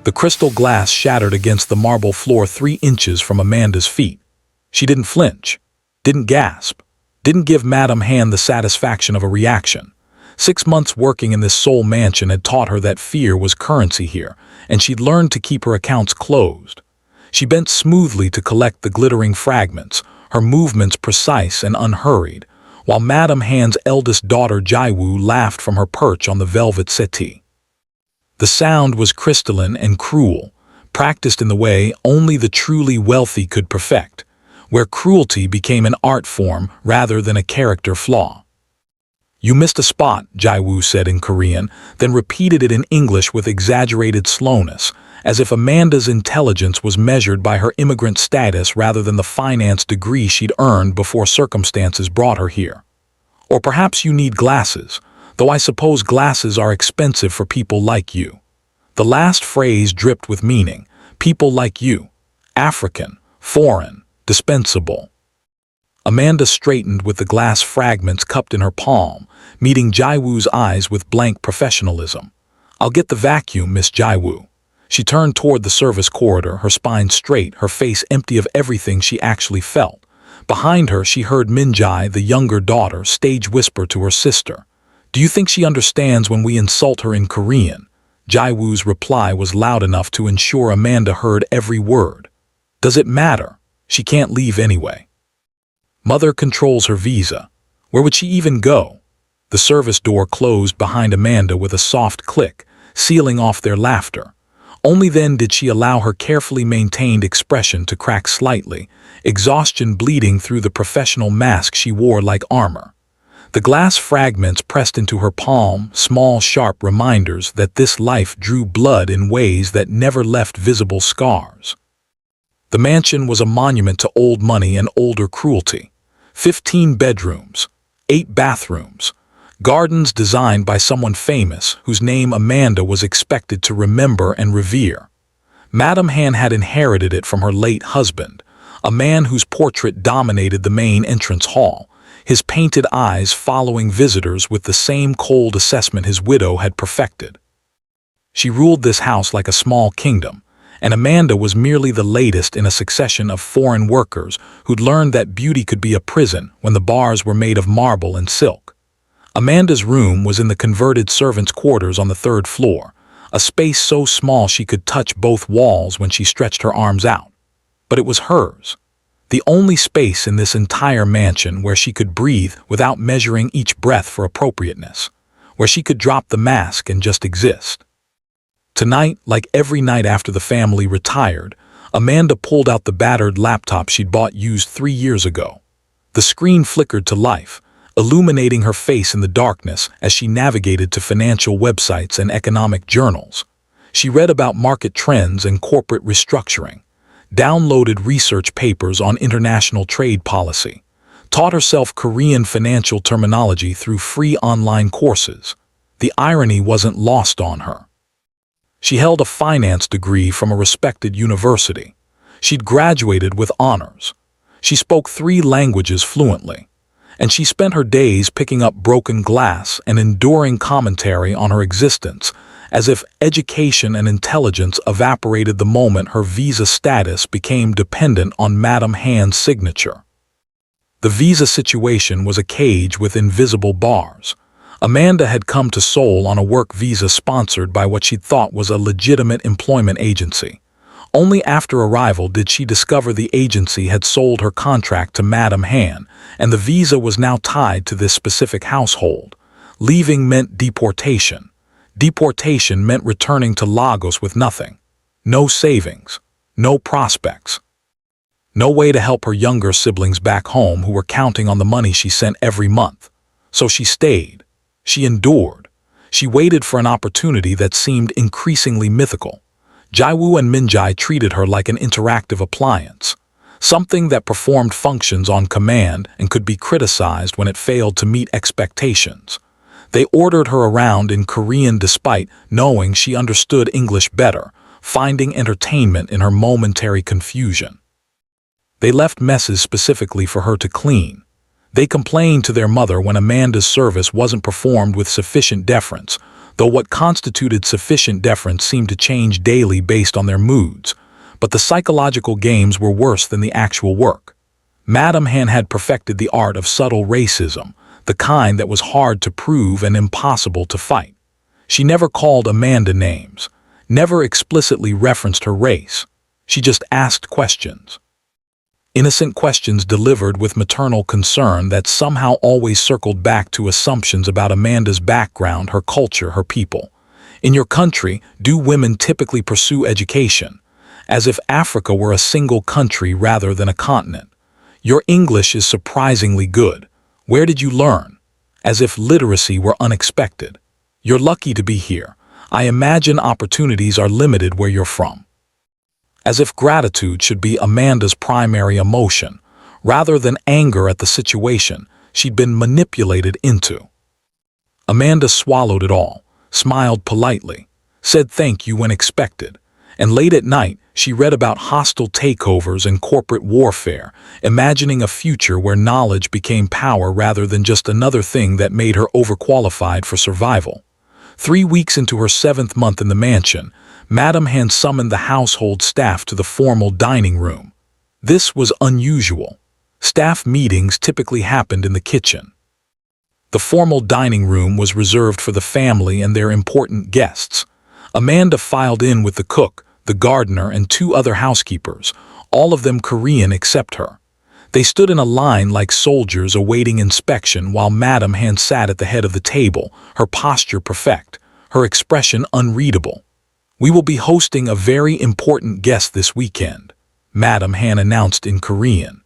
The crystal glass shattered against the marble floor 3 inches from Amanda's feet. She didn't flinch, didn't gasp, didn't give Madame Han the satisfaction of a reaction. 6 months working in this soul mansion had taught her that fear was currency here, and she'd learned to keep her accounts closed. She bent smoothly to collect the glittering fragments, her movements precise and unhurried, while Madame Han's eldest daughter Jaiwu laughed from her perch on the velvet settee. The sound was crystalline and cruel, practiced in the way only the truly wealthy could perfect, where cruelty became an art form rather than a character flaw. "You missed a spot," Jaiwu said in Korean, then repeated it in English with exaggerated slowness, as if Amanda's intelligence was measured by her immigrant status rather than the finance degree she'd earned before circumstances brought her here. "Or perhaps you need glasses, though I suppose glasses are expensive for people like you." The last phrase dripped with meaning. People like you. African, foreign, dispensable. Amanda straightened with the glass fragments cupped in her palm, meeting Jaiwoo's eyes with blank professionalism. "I'll get the vacuum, Miss Jaiwoo." She turned toward the service corridor, her spine straight, her face empty of everything she actually felt. Behind her, she heard Minjai, the younger daughter, stage whisper to her sister, "Do you think she understands when we insult her in Korean?" Jaiwoo's reply was loud enough to ensure Amanda heard every word. "Does it matter? She can't leave anyway. Mother controls her visa. Where would she even go?" The service door closed behind Amanda with a soft click, sealing off their laughter. Only then did she allow her carefully maintained expression to crack slightly, exhaustion bleeding through the professional mask she wore like armor. The glass fragments pressed into her palm, small, sharp reminders that this life drew blood in ways that never left visible scars. The mansion was a monument to old money and older cruelty. 15 bedrooms, 8 bathrooms, gardens designed by someone famous whose name Amanda was expected to remember and revere. Madame Han had inherited it from her late husband, a man whose portrait dominated the main entrance hall, his painted eyes following visitors with the same cold assessment his widow had perfected. She ruled this house like a small kingdom, and Amanda was merely the latest in a succession of foreign workers who'd learned that beauty could be a prison when the bars were made of marble and silk. Amanda's room was in the converted servants' quarters on the 3rd floor, a space so small she could touch both walls when she stretched her arms out. But it was hers, the only space in this entire mansion where she could breathe without measuring each breath for appropriateness, where she could drop the mask and just exist. Tonight, like every night after the family retired, Amanda pulled out the battered laptop she'd bought used 3 years ago. The screen flickered to life, illuminating her face in the darkness as she navigated to financial websites and economic journals. She read about market trends and corporate restructuring, downloaded research papers on international trade policy, taught herself Korean financial terminology through free online courses. The irony wasn't lost on her. She held a finance degree from a respected university. She'd graduated with honors. She spoke 3 languages fluently, and she spent her days picking up broken glass and enduring commentary on her existence, as if education and intelligence evaporated the moment her visa status became dependent on Madame Han's signature. The visa situation was a cage with invisible bars. Amanda had come to Seoul on a work visa sponsored by what she'd thought was a legitimate employment agency. Only after arrival did she discover the agency had sold her contract to Madame Han, and the visa was now tied to this specific household. Leaving meant deportation. Deportation meant returning to Lagos with nothing. No savings. No prospects. No way to help her younger siblings back home who were counting on the money she sent every month. So she stayed. She endured. She waited for an opportunity that seemed increasingly mythical. Jaiwoo and Minjai treated her like an interactive appliance, something that performed functions on command and could be criticized when it failed to meet expectations. They ordered her around in Korean despite knowing she understood English better, finding entertainment in her momentary confusion. They left messes specifically for her to clean. They complained to their mother when Amanda's service wasn't performed with sufficient deference, though what constituted sufficient deference seemed to change daily based on their moods. But the psychological games were worse than the actual work. Madame Han had perfected the art of subtle racism, the kind that was hard to prove and impossible to fight. She never called Amanda names, never explicitly referenced her race. She just asked questions. Innocent questions delivered with maternal concern that somehow always circled back to assumptions about Amanda's background, her culture, her people. In your country, do women typically pursue education? As if Africa were a single country rather than a continent. Your English is surprisingly good. Where did you learn? As if literacy were unexpected. You're lucky to be here. I imagine opportunities are limited where you're from. As if gratitude should be Amanda's primary emotion, rather than anger at the situation she'd been manipulated into. Amanda swallowed it all, smiled politely, said thank you when expected, and late at night she read about hostile takeovers and corporate warfare, imagining a future where knowledge became power rather than just another thing that made her overqualified for survival. 3 weeks into her 7th month in the mansion, Madame Han summoned the household staff to the formal dining room. This was unusual. Staff meetings typically happened in the kitchen. The formal dining room was reserved for the family and their important guests. Amanda filed in with the cook, the gardener, and 2 other housekeepers, all of them Korean except her. They stood in a line like soldiers awaiting inspection while Madame Han sat at the head of the table, her posture perfect, her expression unreadable. We will be hosting a very important guest this weekend, Madame Han announced in Korean.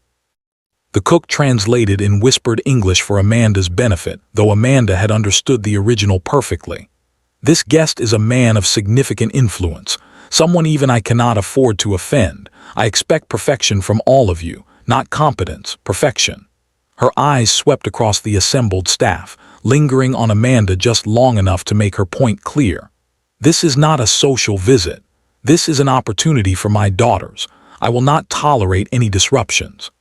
The cook translated in whispered English for Amanda's benefit, though Amanda had understood the original perfectly. This guest is a man of significant influence, someone even I cannot afford to offend. I expect perfection from all of you, not competence, perfection. Her eyes swept across the assembled staff, lingering on Amanda just long enough to make her point clear. This is not a social visit. This is an opportunity for my daughters. I will not tolerate any disruptions.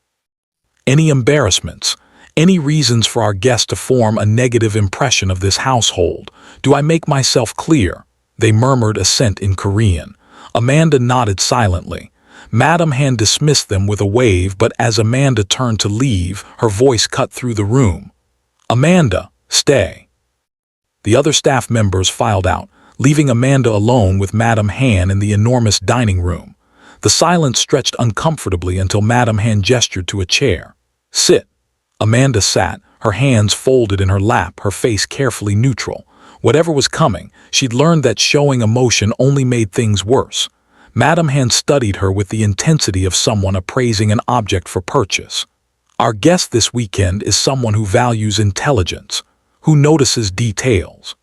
Any embarrassments, any reasons for our guests to form a negative impression of this household. Do I make myself clear? They murmured assent in Korean. Amanda nodded silently. Madame Han dismissed them with a wave, but as Amanda turned to leave, her voice cut through the room. Amanda, stay. The other staff members filed out, leaving Amanda alone with Madame Han in the enormous dining room. The silence stretched uncomfortably until Madame Han gestured to a chair. Sit. Amanda sat, her hands folded in her lap, her face carefully neutral. Whatever was coming, she'd learned that showing emotion only made things worse. Madame Han studied her with the intensity of someone appraising an object for purchase. Our guest this weekend is someone who values intelligence, who notices details,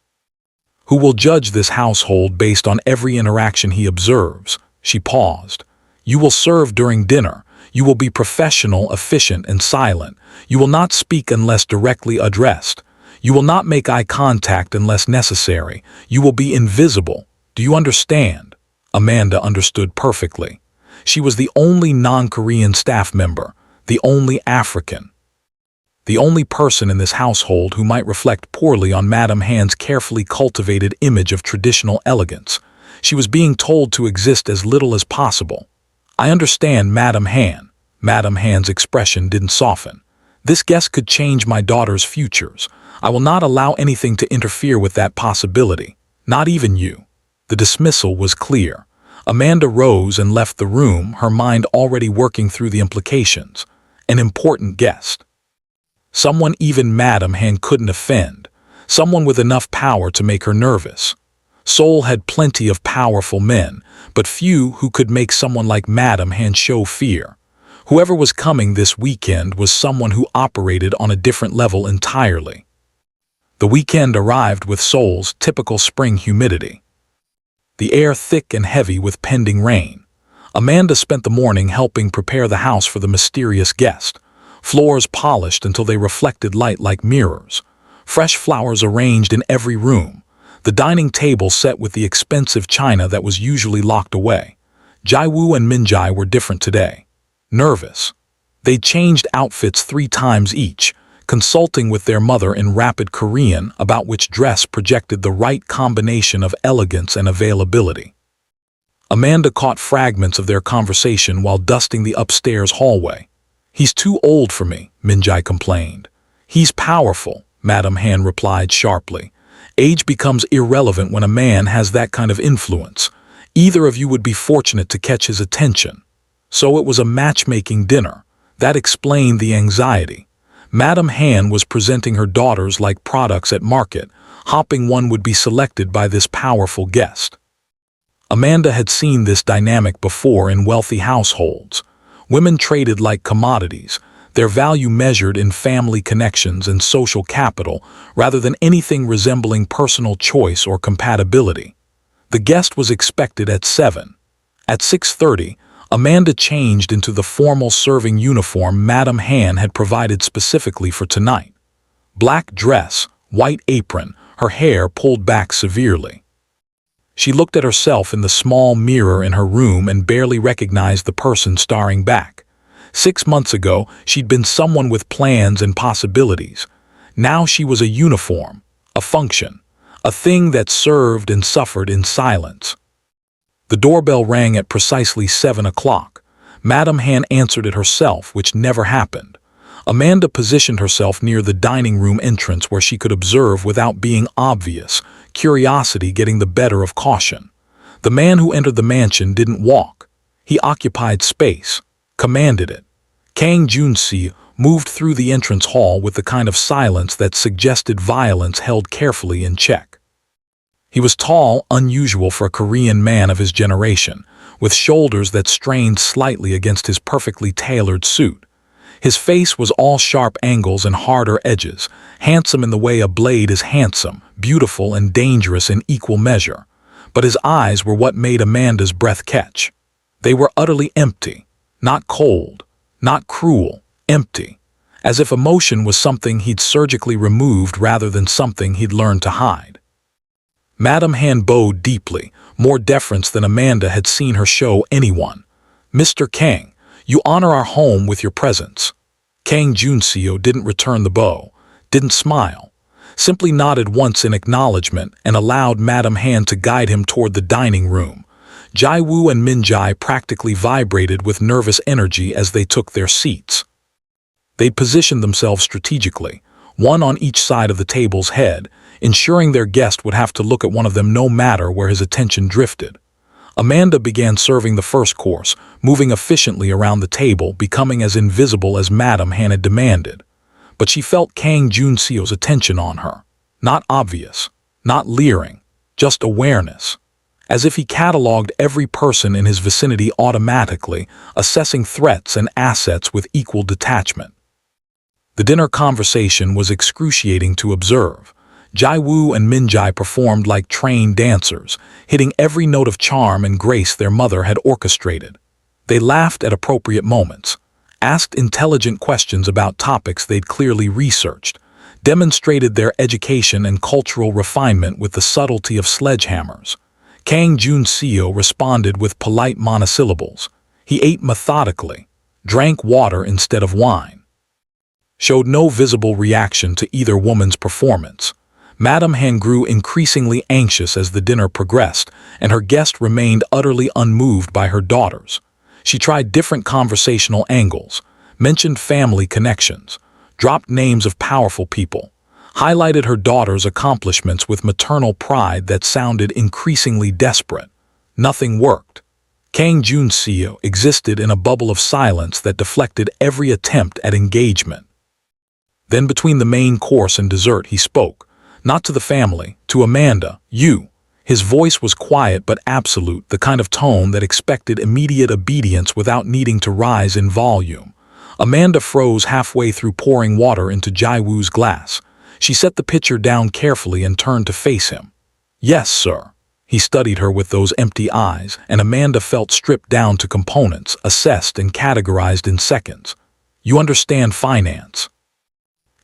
who will judge this household based on every interaction he observes. She paused. You will serve during dinner. You will be professional, efficient, and silent. You will not speak unless directly addressed. You will not make eye contact unless necessary. You will be invisible. Do you understand? Amanda understood perfectly. She was the only non-Korean staff member, the only African. The only person in this household who might reflect poorly on Madame Han's carefully cultivated image of traditional elegance. She was being told to exist as little as possible. I understand, Madame Han. Madame Han's expression didn't soften. This guest could change my daughter's futures. I will not allow anything to interfere with that possibility. Not even you. The dismissal was clear. Amanda rose and left the room, her mind already working through the implications. An important guest. Someone even Madame Han couldn't offend. Someone with enough power to make her nervous. Seoul had plenty of powerful men, but few who could make someone like Madame Han show fear. Whoever was coming this weekend was someone who operated on a different level entirely. The weekend arrived with Seoul's typical spring humidity. The air thick and heavy with pending rain. Amanda spent the morning helping prepare the house for the mysterious guest. Floors polished until they reflected light like mirrors. Fresh flowers arranged in every room. The dining table set with the expensive china that was usually locked away. Jaiwoo and Minjai were different today. Nervous. They'd changed outfits 3 times each, consulting with their mother in rapid Korean about which dress projected the right combination of elegance and availability. Amanda caught fragments of their conversation while dusting the upstairs hallway. "He's too old for me," Min-jae complained. "He's powerful," Madam Han replied sharply. "Age becomes irrelevant when a man has that kind of influence. Either of you would be fortunate to catch his attention." So it was a matchmaking dinner. That explained the anxiety. Madam Han was presenting her daughters like products at market, hoping one would be selected by this powerful guest. Amanda had seen this dynamic before in wealthy households. Women traded like commodities, their value measured in family connections and social capital rather than anything resembling personal choice or compatibility. The guest was expected at 7. At 6:30, Amanda changed into the formal serving uniform Madam Han had provided specifically for tonight. Black dress, white apron, her hair pulled back severely. She looked at herself in the small mirror in her room and barely recognized the person staring back. 6 months ago, she'd been someone with plans and possibilities. Now she was a uniform, a function, a thing that served and suffered in silence. The doorbell rang at precisely 7 o'clock. Madam Han answered it herself, which never happened. Amanda positioned herself near the dining room entrance where she could observe without being obvious, curiosity getting the better of caution. The man who entered the mansion didn't walk. He occupied space, commanded it. Kang Jun-seo moved through the entrance hall with the kind of silence that suggested violence held carefully in check. He was tall, unusual for a Korean man of his generation, with shoulders that strained slightly against his perfectly tailored suit. His face was all sharp angles and harder edges, handsome in the way a blade is handsome, beautiful and dangerous in equal measure. But his eyes were what made Amanda's breath catch. They were utterly empty, not cold, not cruel, empty, as if emotion was something he'd surgically removed rather than something he'd learned to hide. Madam Han bowed deeply, more deference than Amanda had seen her show anyone. "Mr. Kang, you honor our home with your presence." Kang Jun-seo didn't return the bow, didn't smile, simply nodded once in acknowledgement and allowed Madam Han to guide him toward the dining room. Jae-woo and Min-jae practically vibrated with nervous energy as they took their seats. They'd positioned themselves strategically, one on each side of the table's head, ensuring their guest would have to look at one of them no matter where his attention drifted. Amanda began serving the first course, moving efficiently around the table, becoming as invisible as Madam Han had demanded. But she felt Kang Jun-seo's attention on her. Not obvious, not leering, just awareness. As if he cataloged every person in his vicinity automatically, assessing threats and assets with equal detachment. The dinner conversation was excruciating to observe. Jae-woo and Min-jae performed like trained dancers, hitting every note of charm and grace their mother had orchestrated. They laughed at appropriate moments, asked intelligent questions about topics they'd clearly researched, demonstrated their education and cultural refinement with the subtlety of sledgehammers. Kang Jun-seo responded with polite monosyllables. He ate methodically, drank water instead of wine, showed no visible reaction to either woman's performance. Madam Han grew increasingly anxious as the dinner progressed, and her guest remained utterly unmoved by her daughters. She tried different conversational angles, mentioned family connections, dropped names of powerful people, highlighted her daughter's accomplishments with maternal pride that sounded increasingly desperate. Nothing worked. Kang Jun-seo existed in a bubble of silence that deflected every attempt at engagement. Then between the main course and dessert he spoke, not to the family, to Amanda, "You." His voice was quiet but absolute, the kind of tone that expected immediate obedience without needing to rise in volume. Amanda froze halfway through pouring water into Jae-woo's glass. She set the pitcher down carefully and turned to face him. "Yes, sir." He studied her with those empty eyes, and Amanda felt stripped down to components, assessed and categorized in seconds. "You understand finance."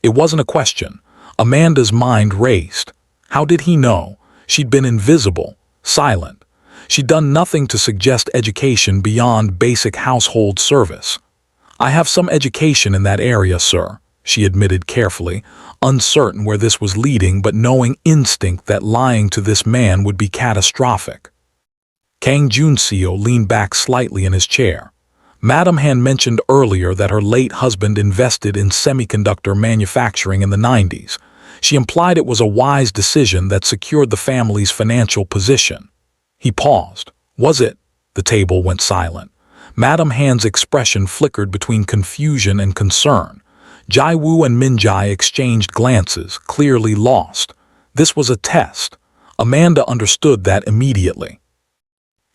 It wasn't a question. Amanda's mind raced. How did he know? She'd been invisible, silent. She'd done nothing to suggest education beyond basic household service. "I have some education in that area, sir," she admitted carefully, uncertain where this was leading but knowing instinct that lying to this man would be catastrophic. Kang Junseo leaned back slightly in his chair. Madam Han mentioned earlier that her late husband invested in semiconductor manufacturing in the 90s. She implied it was a wise decision that secured the family's financial position. He paused. Was it? The table went silent. Madam Han's expression flickered between confusion and concern. Jai-woo and Min-jae exchanged glances, clearly lost. This was a test. Amanda understood that immediately.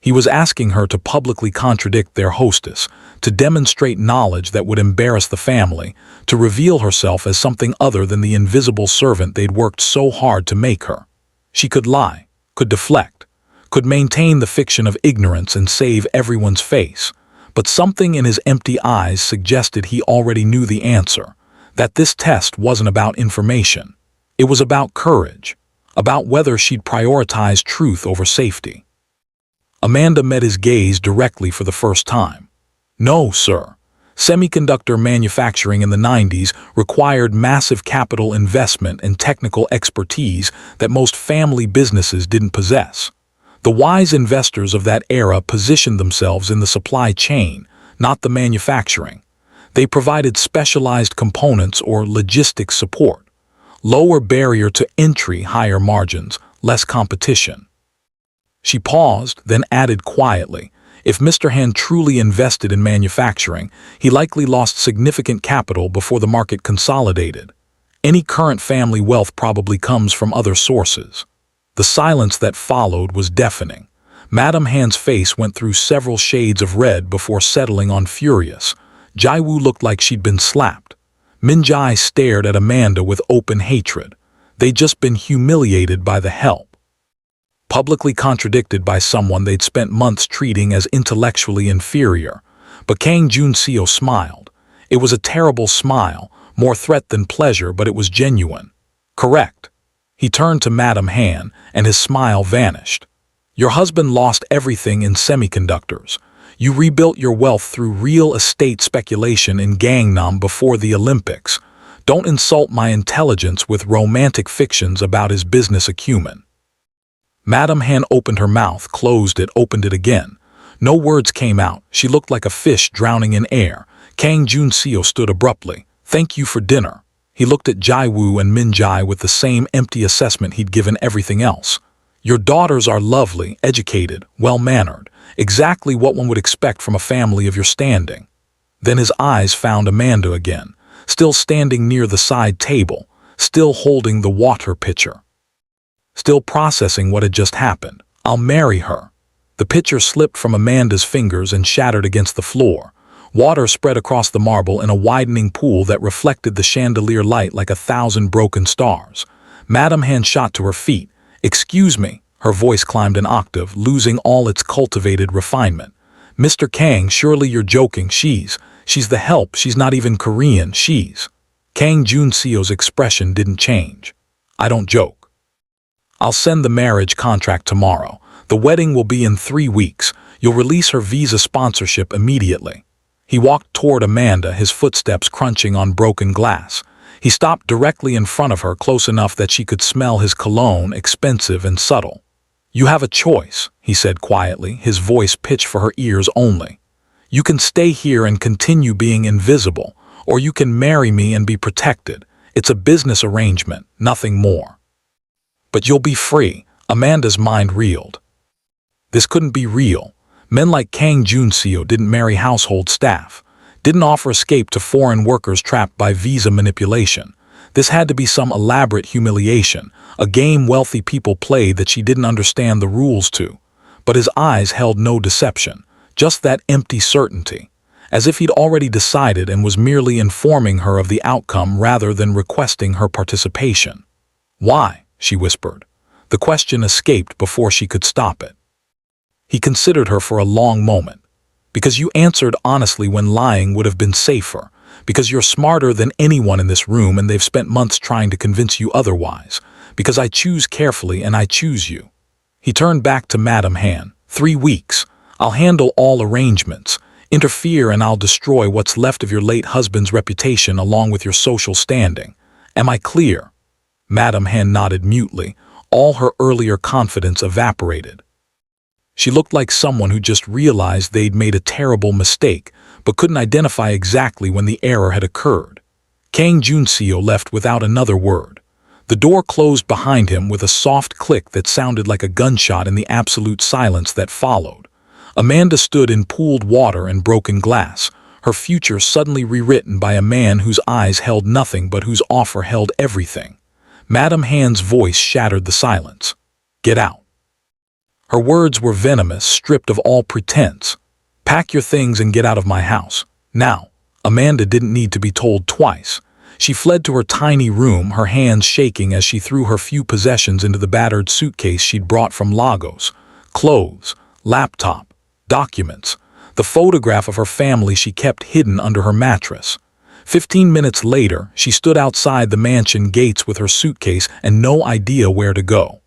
He was asking her to publicly contradict their hostess, to demonstrate knowledge that would embarrass the family, to reveal herself as something other than the invisible servant they'd worked so hard to make her. She could lie, could deflect, could maintain the fiction of ignorance and save everyone's face. But something in his empty eyes suggested he already knew the answer, that this test wasn't about information. It was about courage, about whether she'd prioritize truth over safety. Amanda met his gaze directly for the first time. No, sir. Semiconductor manufacturing in the 90s required massive capital investment and technical expertise that most family businesses didn't possess. The wise investors of that era positioned themselves in the supply chain, not the manufacturing. They provided specialized components or logistics support. Lower barrier to entry, higher margins, less competition. She paused, then added quietly, if Mr. Han truly invested in manufacturing, he likely lost significant capital before the market consolidated. Any current family wealth probably comes from other sources. The silence that followed was deafening. Madam Han's face went through several shades of red before settling on furious. Jai-woo looked like she'd been slapped. Min-jae stared at Amanda with open hatred. They'd just been humiliated by the help. Publicly contradicted by someone they'd spent months treating as intellectually inferior. But Kang Junseo smiled. It was a terrible smile, more threat than pleasure, but it was genuine. Correct. He turned to Madam Han, and his smile vanished. Your husband lost everything in semiconductors. You rebuilt your wealth through real estate speculation in Gangnam before the Olympics. Don't insult my intelligence with romantic fictions about his business acumen. Madam Han opened her mouth, closed it, opened it again. No words came out. She looked like a fish drowning in air. Kang Junseo stood abruptly. Thank you for dinner. He looked at Jai-woo and Min-jae with the same empty assessment he'd given everything else. Your daughters are lovely, educated, well-mannered, exactly what one would expect from a family of your standing. Then his eyes found Amanda again, still standing near the side table, still holding the water pitcher. Still processing what had just happened. I'll marry her. The pitcher slipped from Amanda's fingers and shattered against the floor. Water spread across the marble in a widening pool that reflected the chandelier light like 1,000 broken stars. Madam Han shot to her feet. Excuse me. Her voice climbed an octave, losing all its cultivated refinement. Mr. Kang, surely you're joking. She's the help. She's not even Korean. Kang Junseo's expression didn't change. I don't joke. I'll send the marriage contract tomorrow. The wedding will be in 3 weeks. You'll release her visa sponsorship immediately. He walked toward Amanda, his footsteps crunching on broken glass. He stopped directly in front of her, close enough that she could smell his cologne, expensive and subtle. You have a choice, he said quietly, his voice pitched for her ears only. You can stay here and continue being invisible, or you can marry me and be protected. It's a business arrangement, nothing more. But you'll be free. Amanda's mind reeled. This couldn't be real. Men like Kang Junseo didn't marry household staff, didn't offer escape to foreign workers trapped by visa manipulation. This had to be some elaborate humiliation, a game wealthy people played that she didn't understand the rules to. But his eyes held no deception, just that empty certainty, as if he'd already decided and was merely informing her of the outcome rather than requesting her participation. Why? She whispered. The question escaped before she could stop it. He considered her for a long moment. Because you answered honestly when lying would have been safer. Because you're smarter than anyone in this room and they've spent months trying to convince you otherwise. Because I choose carefully and I choose you. He turned back to Madam Han. 3 weeks. I'll handle all arrangements. Interfere and I'll destroy what's left of your late husband's reputation along with your social standing. Am I clear?" Madam Hen nodded mutely. All her earlier confidence evaporated. She looked like someone who just realized they'd made a terrible mistake, but couldn't identify exactly when the error had occurred. Kang Junseo left without another word. The door closed behind him with a soft click that sounded like a gunshot in the absolute silence that followed. Amanda stood in pooled water and broken glass, her future suddenly rewritten by a man whose eyes held nothing but whose offer held everything. Madam Han's voice shattered the silence. "Get out." Her words were venomous, stripped of all pretense. "Pack your things and get out of my house. Now." Amanda didn't need to be told twice. She fled to her tiny room, her hands shaking as she threw her few possessions into the battered suitcase she'd brought from Lagos. Clothes, laptop, documents, the photograph of her family she kept hidden under her mattress. 15 minutes later, she stood outside the mansion gates with her suitcase and no idea where to go.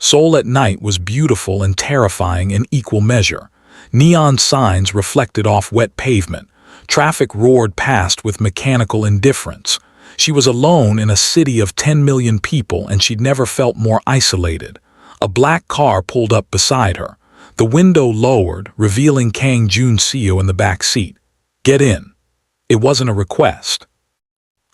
Seoul at night was beautiful and terrifying in equal measure. Neon signs reflected off wet pavement. Traffic roared past with mechanical indifference. She was alone in a city of 10 million people and she'd never felt more isolated. A black car pulled up beside her. The window lowered, revealing Kang Junseo in the back seat. "Get in." It wasn't a request.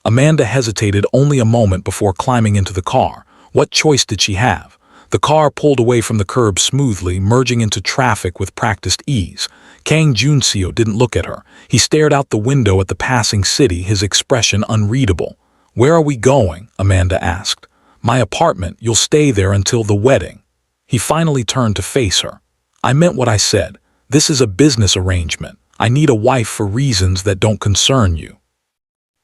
Amanda hesitated only a moment before climbing into the car. What choice did she have? The car pulled away from the curb smoothly, merging into traffic with practiced ease. Kang Junseo didn't look at her. He stared out the window at the passing city, his expression unreadable. "Where are we going?" Amanda asked. "My apartment. You'll stay there until the wedding." He finally turned to face her. "I meant what I said. This is a business arrangement. I need a wife for reasons that don't concern you.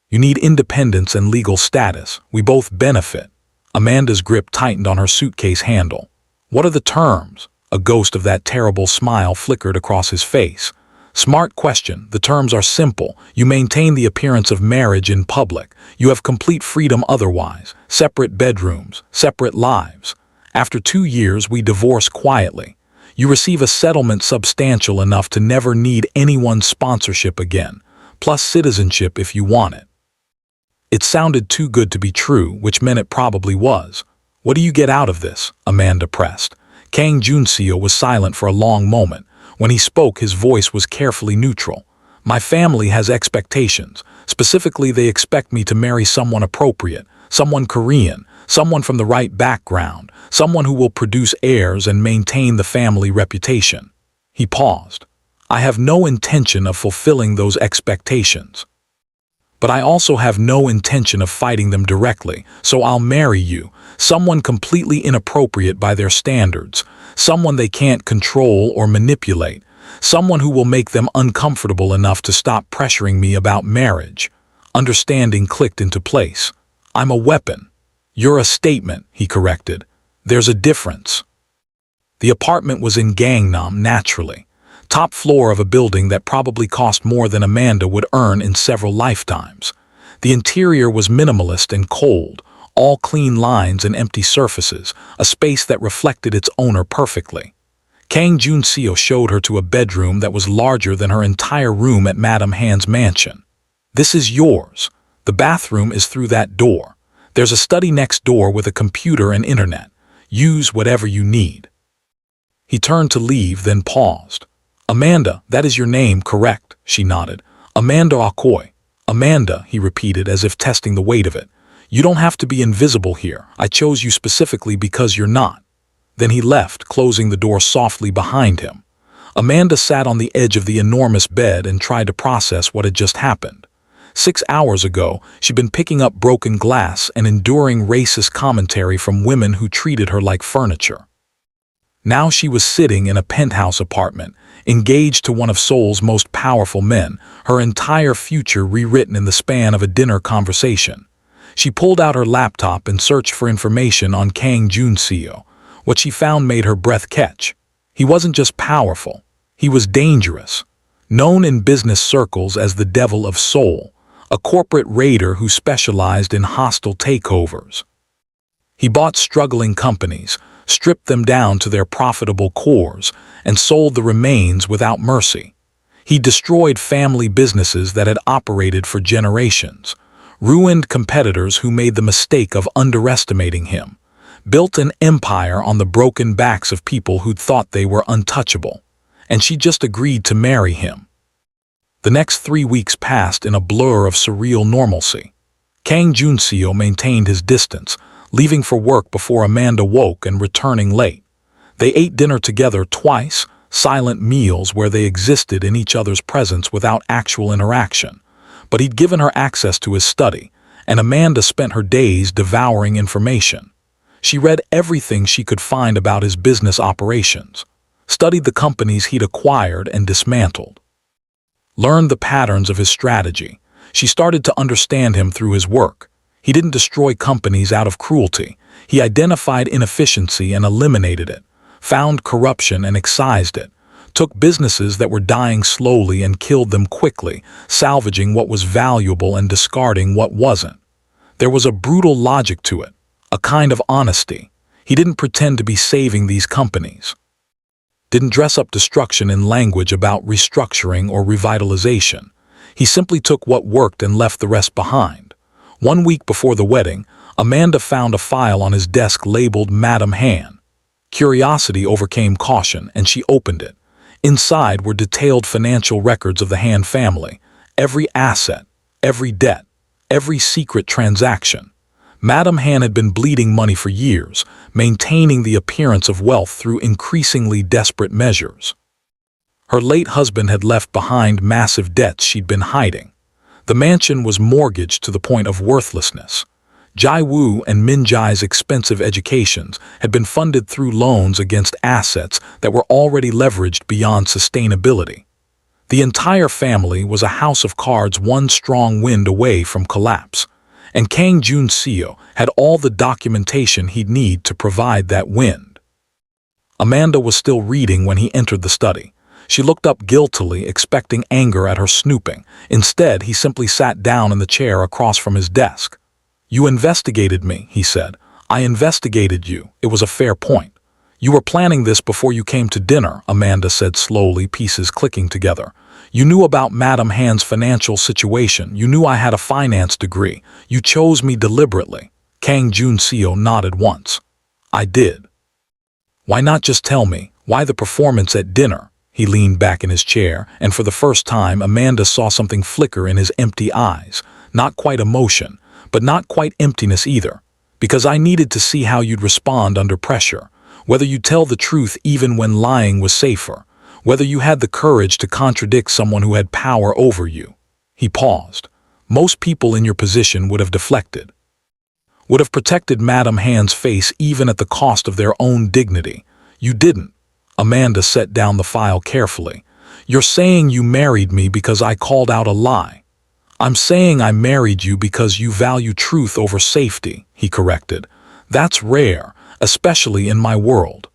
You need independence and legal status. We both benefit." Amanda's grip tightened on her suitcase handle. "What are the terms?" A ghost of that terrible smile flickered across his face. "Smart question. The terms are simple. You maintain the appearance of marriage in public. You have complete freedom otherwise. Separate bedrooms, separate lives. After 2 years, we divorce quietly. You receive a settlement substantial enough to never need anyone's sponsorship again, plus citizenship if you want it." It sounded too good to be true, which meant it probably was. "What do you get out of this?" Amanda pressed. Kang Junseo was silent for a long moment. When he spoke, his voice was carefully neutral. "My family has expectations. Specifically, they expect me to marry someone appropriate, someone Korean, someone from the right background, someone who will produce heirs and maintain the family reputation." He paused. "I have no intention of fulfilling those expectations. But I also have no intention of fighting them directly, so I'll marry you, someone completely inappropriate by their standards, someone they can't control or manipulate, someone who will make them uncomfortable enough to stop pressuring me about marriage." Understanding clicked into place. "I'm a weapon. You're a statement," he corrected. "There's a difference." The apartment was in Gangnam, naturally. Top floor of a building that probably cost more than Amanda would earn in several lifetimes. The interior was minimalist and cold, all clean lines and empty surfaces, a space that reflected its owner perfectly. Kang Junseo showed her to a bedroom that was larger than her entire room at Madam Han's mansion. "This is yours. The bathroom is through that door. There's a study next door with a computer and internet. Use whatever you need." He turned to leave, then paused. "Amanda, that is your name, correct?" She nodded. "Amanda Akoy." "Amanda," he repeated as if testing the weight of it. "You don't have to be invisible here. I chose you specifically because you're not." Then he left, closing the door softly behind him. Amanda sat on the edge of the enormous bed and tried to process what had just happened. 6 hours ago, she'd been picking up broken glass and enduring racist commentary from women who treated her like furniture. Now she was sitting in a penthouse apartment, engaged to one of Seoul's most powerful men, her entire future rewritten in the span of a dinner conversation. She pulled out her laptop and searched for information on Kang Junseo. What she found made her breath catch. He wasn't just powerful, he was dangerous. Known in business circles as the Devil of Seoul, a corporate raider who specialized in hostile takeovers. He bought struggling companies, stripped them down to their profitable cores, and sold the remains without mercy. He destroyed family businesses that had operated for generations, ruined competitors who made the mistake of underestimating him, built an empire on the broken backs of people who'd thought they were untouchable, and she just agreed to marry him. The next 3 weeks passed in a blur of surreal normalcy. Kang Junseo maintained his distance, leaving for work before Amanda woke and returning late. They ate dinner together twice, silent meals where they existed in each other's presence without actual interaction. But he'd given her access to his study, and Amanda spent her days devouring information. She read everything she could find about his business operations, studied the companies he'd acquired and dismantled, learned the patterns of his strategy. She started to understand him through his work. He didn't destroy companies out of cruelty. He identified inefficiency and eliminated it, found corruption and excised it, took businesses that were dying slowly and killed them quickly, salvaging what was valuable and discarding what wasn't. There was a brutal logic to it, a kind of honesty. He didn't pretend to be saving these companies, didn't dress up destruction in language about restructuring or revitalization. He simply took what worked and left the rest behind. 1 week before the wedding, Amanda found a file on his desk labeled Madam Han. Curiosity overcame caution, and she opened it. Inside were detailed financial records of the Han family, every asset, every debt, every secret transaction. Madam Han had been bleeding money for years, maintaining the appearance of wealth through increasingly desperate measures. Her late husband had left behind massive debts she'd been hiding. The mansion was mortgaged to the point of worthlessness. Jai Woo and Min Jai's expensive educations had been funded through loans against assets that were already leveraged beyond sustainability. The entire family was a house of cards one strong wind away from collapse, and Kang Junseo had all the documentation he'd need to provide that wind. Amanda was still reading when he entered the study. She looked up guiltily, expecting anger at her snooping. Instead, he simply sat down in the chair across from his desk. "You investigated me," he said. "I investigated you. It was a fair point." "You were planning this before you came to dinner," Amanda said slowly, pieces clicking together. "You knew about Madam Han's financial situation. You knew I had a finance degree. You chose me deliberately." Kang Junseo nodded once. "I did." "Why not just tell me? Why the performance at dinner?" He leaned back in his chair, and for the first time Amanda saw something flicker in his empty eyes. Not quite emotion, but not quite emptiness either. "Because I needed to see how you'd respond under pressure, whether you'd tell the truth even when lying was safer, whether you had the courage to contradict someone who had power over you." He paused. "Most people in your position would have deflected, would have protected Madam Han's face even at the cost of their own dignity. You didn't." Amanda set down the file carefully. "You're saying you married me because I called out a lie." "I'm saying I married you because you value truth over safety," he corrected. "That's rare, especially in my world."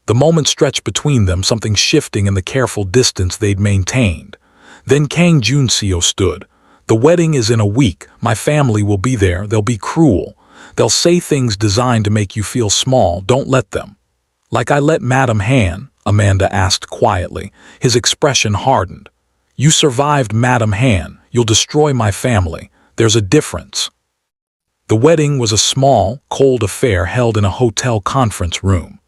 The moment stretched between them, something shifting in the careful distance they'd maintained. Then Kang Junseo stood. "The wedding is in a week. My family will be there. They'll be cruel. They'll say things designed to make you feel small. Don't let them." "Like I let Madam Han?" Amanda asked quietly. His expression hardened. "You survived Madam Han. You'll destroy my family. There's a difference." The wedding was a small, cold affair held in a hotel conference room.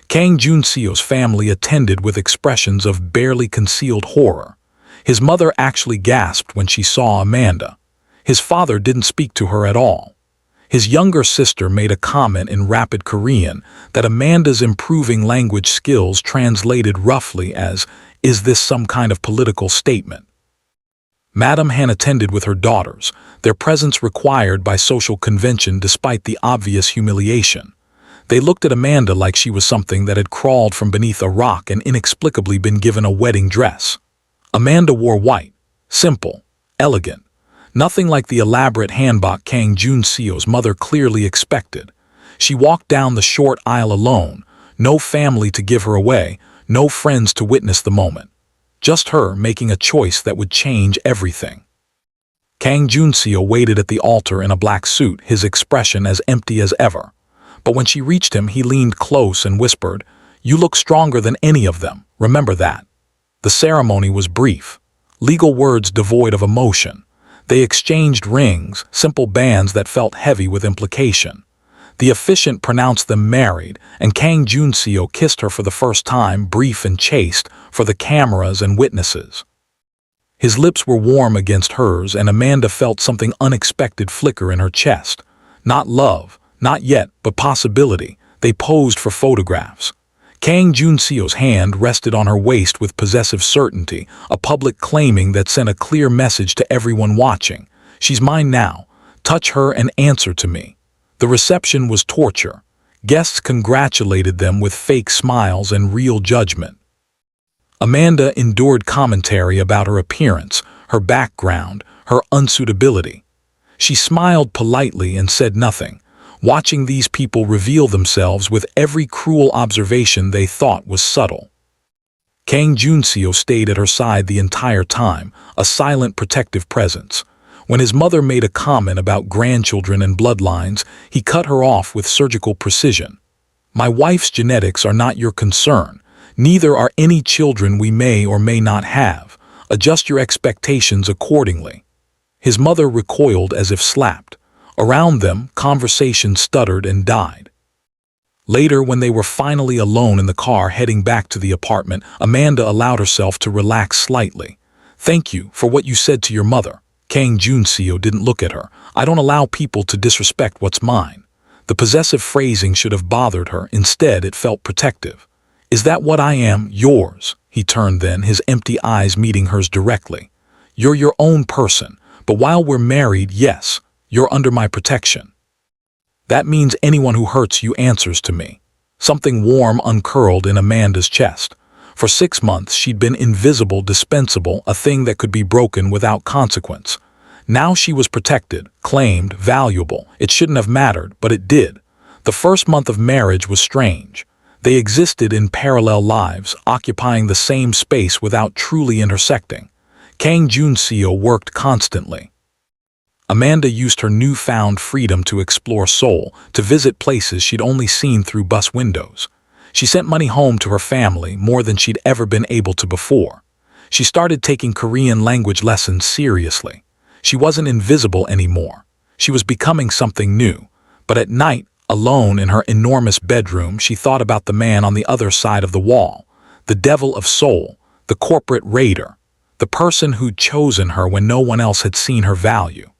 Kang Junseo's family attended with expressions of barely concealed horror. His mother actually gasped when she saw Amanda. His father didn't speak to her at all. His younger sister made a comment in rapid Korean that Amanda's improving language skills translated roughly as, "Is this some kind of political statement?" Madam Han attended with her daughters, their presence required by social convention despite the obvious humiliation. They looked at Amanda like she was something that had crawled from beneath a rock and inexplicably been given a wedding dress. Amanda wore white, simple, elegant, nothing like the elaborate hanbok Kang Junseo's mother clearly expected. She walked down the short aisle alone, no family to give her away, no friends to witness the moment. Just her making a choice that would change everything. Kang Junseo waited at the altar in a black suit, his expression as empty as ever. But when she reached him, he leaned close and whispered, "You look stronger than any of them. Remember that." The ceremony was brief, legal words devoid of emotion. They exchanged rings, simple bands that felt heavy with implication. The officiant pronounced them married, and Kang Junseo kissed her for the first time, brief and chaste, for the cameras and witnesses. His lips were warm against hers, and Amanda felt something unexpected flicker in her chest. Not love, not yet, but possibility. They posed for photographs. Kang Junseo's hand rested on her waist with possessive certainty, a public claiming that sent a clear message to everyone watching. She's mine now. Touch her and answer to me. The reception was torture. Guests congratulated them with fake smiles and real judgment. Amanda endured commentary about her appearance, her background, her unsuitability. She smiled politely and said nothing, watching these people reveal themselves with every cruel observation they thought was subtle. Kang Junseo stayed at her side the entire time, a silent protective presence. When his mother made a comment about grandchildren and bloodlines, he cut her off with surgical precision. My wife's genetics are not your concern. Neither are any children we may or may not have. Adjust your expectations accordingly. His mother recoiled as if slapped. Around them, conversation stuttered and died. Later, when they were finally alone in the car heading back to the apartment, Amanda allowed herself to relax slightly. Thank you for what you said to your mother. Kang Junseo didn't look at her. I don't allow people to disrespect what's mine. The possessive phrasing should have bothered her. Instead, it felt protective. Is that what I am? Yours. He turned then, his empty eyes meeting hers directly. You're your own person, but while we're married, yes, you're under my protection. That means anyone who hurts you answers to me. Something warm uncurled in Amanda's chest. For 6 months, she'd been invisible, dispensable, a thing that could be broken without consequence. Now she was protected, claimed, valuable. It shouldn't have mattered, but it did. The first month of marriage was strange. They existed in parallel lives, occupying the same space without truly intersecting. Kang Junseo worked constantly. Amanda used her newfound freedom to explore Seoul, to visit places she'd only seen through bus windows. She sent money home to her family, more than she'd ever been able to before. She started taking Korean language lessons seriously. She wasn't invisible anymore. She was becoming something new. But at night, alone in her enormous bedroom, she thought about the man on the other side of the wall, the devil of Seoul, the corporate raider, the person who'd chosen her when no one else had seen her value.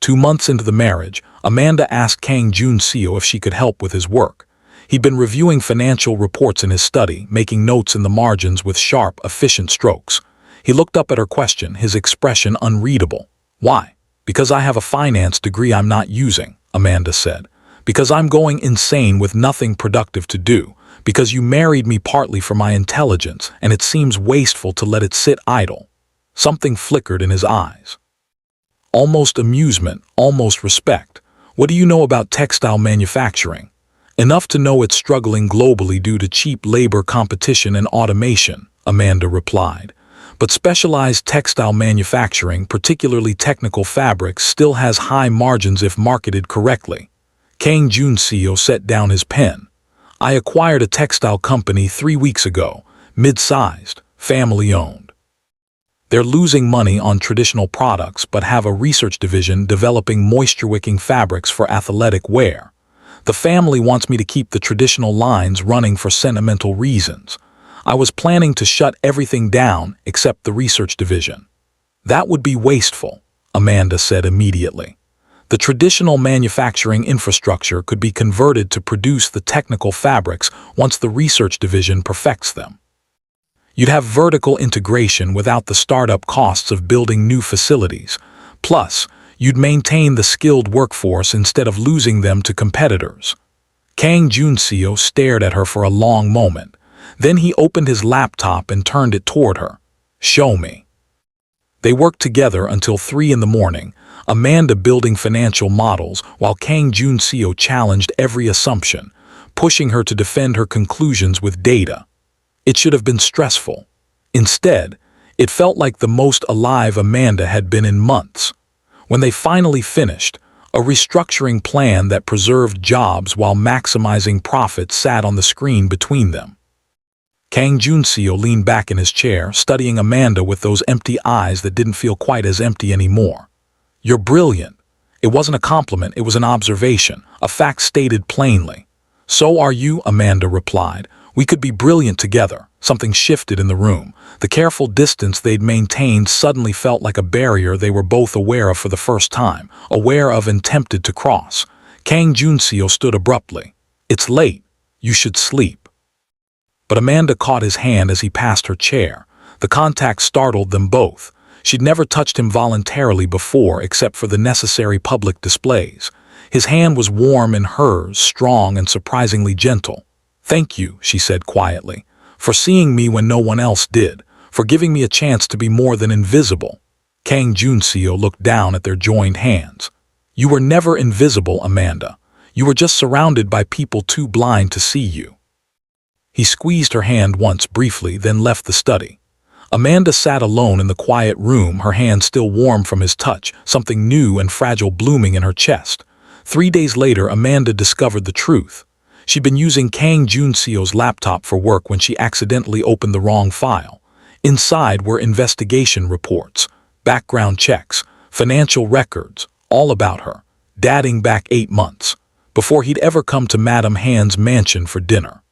2 months into the marriage, Amanda asked Kang Junseo if she could help with his work. He'd been reviewing financial reports in his study, making notes in the margins with sharp, efficient strokes. He looked up at her question, his expression unreadable. Why? Because I have a finance degree I'm not using, Amanda said. Because I'm going insane with nothing productive to do. Because you married me partly for my intelligence, and it seems wasteful to let it sit idle. Something flickered in his eyes. Almost amusement, almost respect. What do you know about textile manufacturing? Enough to know it's struggling globally due to cheap labor competition and automation, Amanda replied. But specialized textile manufacturing, particularly technical fabrics, still has high margins if marketed correctly. Kang Junseo set down his pen. I acquired a textile company 3 weeks ago, mid-sized, family-owned. They're losing money on traditional products but have a research division developing moisture-wicking fabrics for athletic wear. The family wants me to keep the traditional lines running for sentimental reasons. I was planning to shut everything down except the research division. That would be wasteful, Amanda said immediately. The traditional manufacturing infrastructure could be converted to produce the technical fabrics once the research division perfects them. You'd have vertical integration without the startup costs of building new facilities. Plus, you'd maintain the skilled workforce instead of losing them to competitors. Kang Junseo stared at her for a long moment. Then he opened his laptop and turned it toward her. Show me. They worked together until 3 in the morning, Amanda building financial models while Kang Junseo challenged every assumption, pushing her to defend her conclusions with data. It should have been stressful. Instead, it felt like the most alive Amanda had been in months. When they finally finished, a restructuring plan that preserved jobs while maximizing profits sat on the screen between them. Kang Junseo leaned back in his chair, studying Amanda with those empty eyes that didn't feel quite as empty anymore. "You're brilliant." It wasn't a compliment, it was an observation, a fact stated plainly. "So are you," Amanda replied. "We could be brilliant together." Something shifted in the room. The careful distance they'd maintained suddenly felt like a barrier they were both aware of for the first time, aware of and tempted to cross. Kang Junseo stood abruptly. "It's late. You should sleep." But Amanda caught his hand as he passed her chair. The contact startled them both. She'd never touched him voluntarily before except for the necessary public displays. His hand was warm in hers, strong and surprisingly gentle. "Thank you," she said quietly, "for seeing me when no one else did, for giving me a chance to be more than invisible." Kang Junseo looked down at their joined hands. "You were never invisible, Amanda. You were just surrounded by people too blind to see you." He squeezed her hand once briefly, then left the study. Amanda sat alone in the quiet room, her hand still warm from his touch, something new and fragile blooming in her chest. 3 days later, Amanda discovered the truth. She'd been using Kang Junseo's laptop for work when she accidentally opened the wrong file. Inside were investigation reports, background checks, financial records, all about her, dating back 8 months, before he'd ever come to Madame Han's mansion for dinner.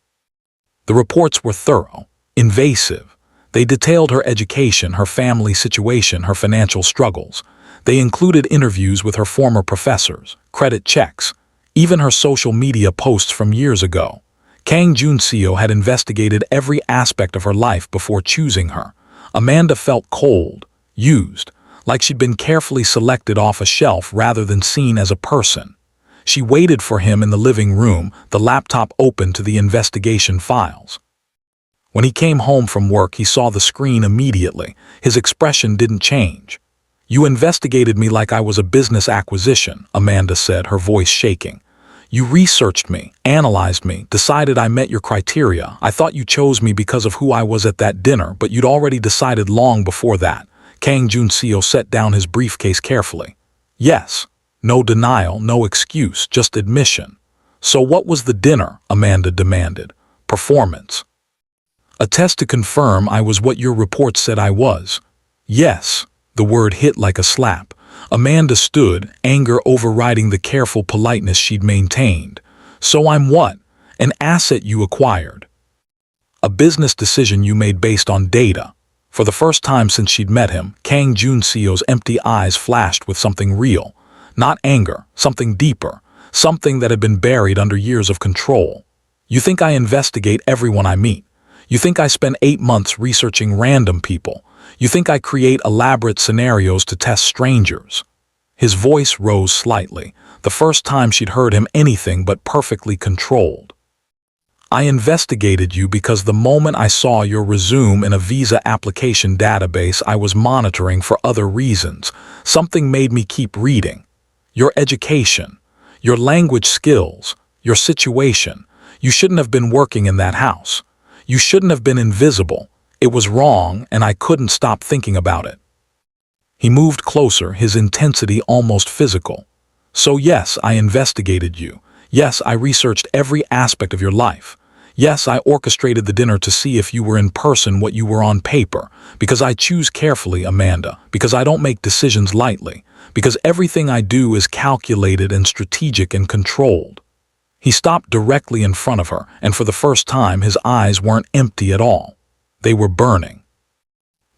The reports were thorough, invasive. They detailed her education, her family situation, her financial struggles. They included interviews with her former professors, credit checks, even her social media posts from years ago. Kang Junseo had investigated every aspect of her life before choosing her. Amanda felt cold, used, like she'd been carefully selected off a shelf rather than seen as a person. She waited for him in the living room, the laptop open to the investigation files. When he came home from work, he saw the screen immediately. His expression didn't change. "You investigated me like I was a business acquisition," Amanda said, her voice shaking. "You researched me, analyzed me, decided I met your criteria. I thought you chose me because of who I was at that dinner, but you'd already decided long before that." Kang Junseo set down his briefcase carefully. "Yes. No denial, no excuse, just admission." "So what was the dinner?" Amanda demanded. "Performance. A test to confirm I was what your report said I was." "Yes." The word hit like a slap. Amanda stood, anger overriding the careful politeness she'd maintained. "So I'm what? An asset you acquired. A business decision you made based on data." For the first time since she'd met him, Kang Junseo's empty eyes flashed with something real. Not anger, something deeper, something that had been buried under years of control. "You think I investigate everyone I meet. You think I spend 8 months researching random people. You think I create elaborate scenarios to test strangers." His voice rose slightly, the first time she'd heard him anything but perfectly controlled. "I investigated you because the moment I saw your resume in a visa application database, I was monitoring for other reasons. Something made me keep reading. Your education, your language skills, your situation. You shouldn't have been working in that house. You shouldn't have been invisible. It was wrong, and I couldn't stop thinking about it." He moved closer, his intensity almost physical. "So yes, I investigated you. Yes, I researched every aspect of your life. Yes, I orchestrated the dinner to see if you were in person what you were on paper. Because I choose carefully, Amanda. Because I don't make decisions lightly. Because everything I do is calculated and strategic and controlled." He stopped directly in front of her, and for the first time his eyes weren't empty at all. They were burning.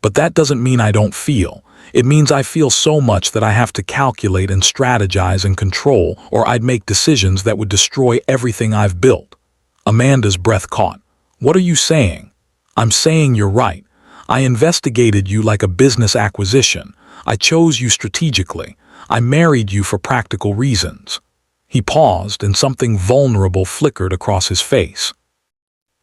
"But that doesn't mean I don't feel. It means I feel so much that I have to calculate and strategize and control, or I'd make decisions that would destroy everything I've built." Amanda's breath caught. "What are you saying?" "I'm saying you're right. I investigated you like a business acquisition. I chose you strategically. I married you for practical reasons." He paused, and something vulnerable flickered across his face.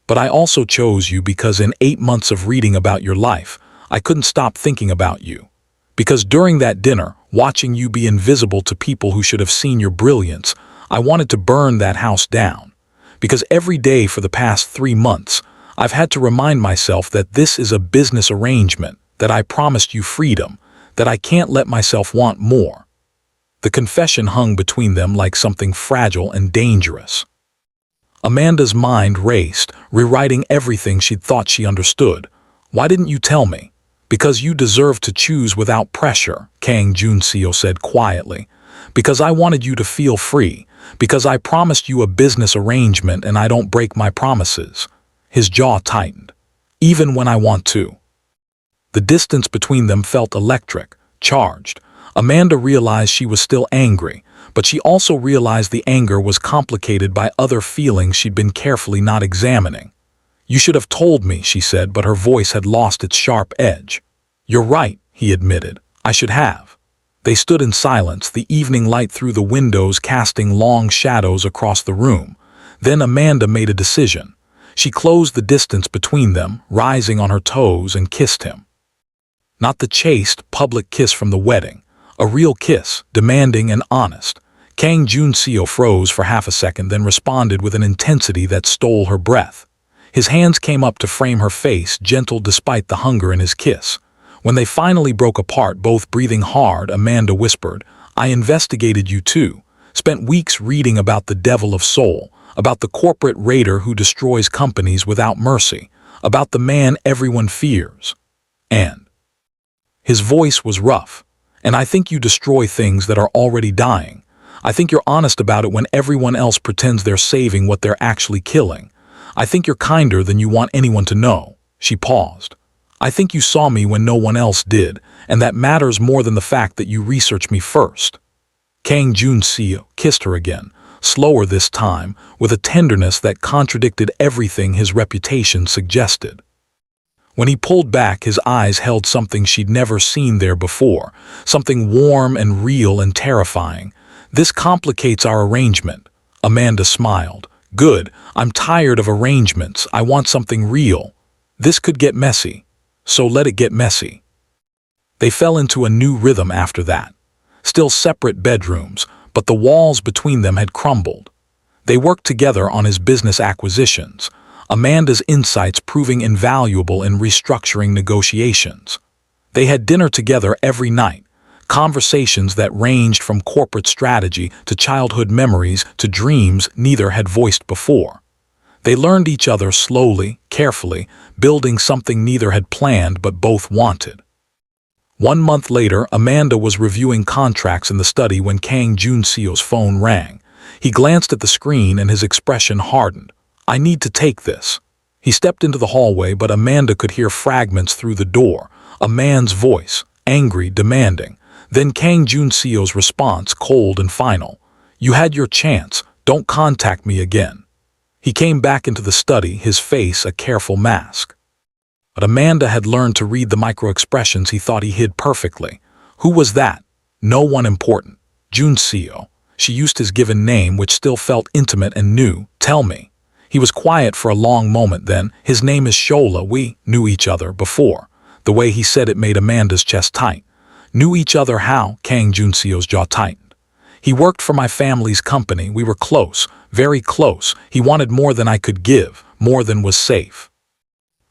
"But I also chose you because in 8 months of reading about your life, I couldn't stop thinking about you. Because during that dinner, watching you be invisible to people who should have seen your brilliance, I wanted to burn that house down. Because every day for the past 3 months, I've had to remind myself that this is a business arrangement, that I promised you freedom, that I can't let myself want more." The confession hung between them like something fragile and dangerous. Amanda's mind raced, rewriting everything she'd thought she understood. Why didn't you tell me? Because you deserve to choose without pressure, Kang Junseo said quietly. Because I wanted you to feel free. Because I promised you a business arrangement and I don't break my promises. His jaw tightened. Even when I want to. The distance between them felt electric, charged. Amanda realized she was still angry, but she also realized the anger was complicated by other feelings she'd been carefully not examining. You should have told me, she said, but her voice had lost its sharp edge. You're right, he admitted. I should have. They stood in silence, the evening light through the windows casting long shadows across the room. Then Amanda made a decision. She closed the distance between them, rising on her toes, and kissed him. Not the chaste, public kiss from the wedding. A real kiss, demanding and honest. Kang Junseo froze for half a second, then responded with an intensity that stole her breath. His hands came up to frame her face, gentle despite the hunger in his kiss. When they finally broke apart, both breathing hard, Amanda whispered, I investigated you too. Spent weeks reading about the devil of soul, about the corporate raider who destroys companies without mercy, about the man everyone fears. And his voice was rough. And I think you destroy things that are already dying. I think you're honest about it when everyone else pretends they're saving what they're actually killing. I think you're kinder than you want anyone to know. She paused. I think you saw me when no one else did, and that matters more than the fact that you researched me first. Kang Junseo kissed her again, slower this time, with a tenderness that contradicted everything his reputation suggested. When he pulled back, his eyes held something she'd never seen there before, something warm and real and terrifying. This complicates our arrangement. Amanda smiled. Good, I'm tired of arrangements. I want something real. This could get messy, so let it get messy. They fell into a new rhythm after that. Still separate bedrooms, but the walls between them had crumbled. They worked together on his business acquisitions, Amanda's insights proving invaluable in restructuring negotiations. They had dinner together every night, conversations that ranged from corporate strategy to childhood memories to dreams neither had voiced before. They learned each other slowly, carefully, building something neither had planned but both wanted. 1 month later, Amanda was reviewing contracts in the study when Kang Junseo's phone rang. He glanced at the screen and his expression hardened. I need to take this. He stepped into the hallway, but Amanda could hear fragments through the door. A man's voice, angry, demanding. Then Kang Junseo's response, cold and final. You had your chance. Don't contact me again. He came back into the study, his face a careful mask. But Amanda had learned to read the micro-expressions he thought he hid perfectly. Who was that? No one important. Junseo. She used his given name, which still felt intimate and new. Tell me. He was quiet for a long moment, then, his name is Shola. We knew each other before. The way he said it made Amanda's chest tight. Knew each other how? Kang Junseo's jaw tightened. He worked for my family's company. We were close, very close. He wanted more than I could give, more than was safe.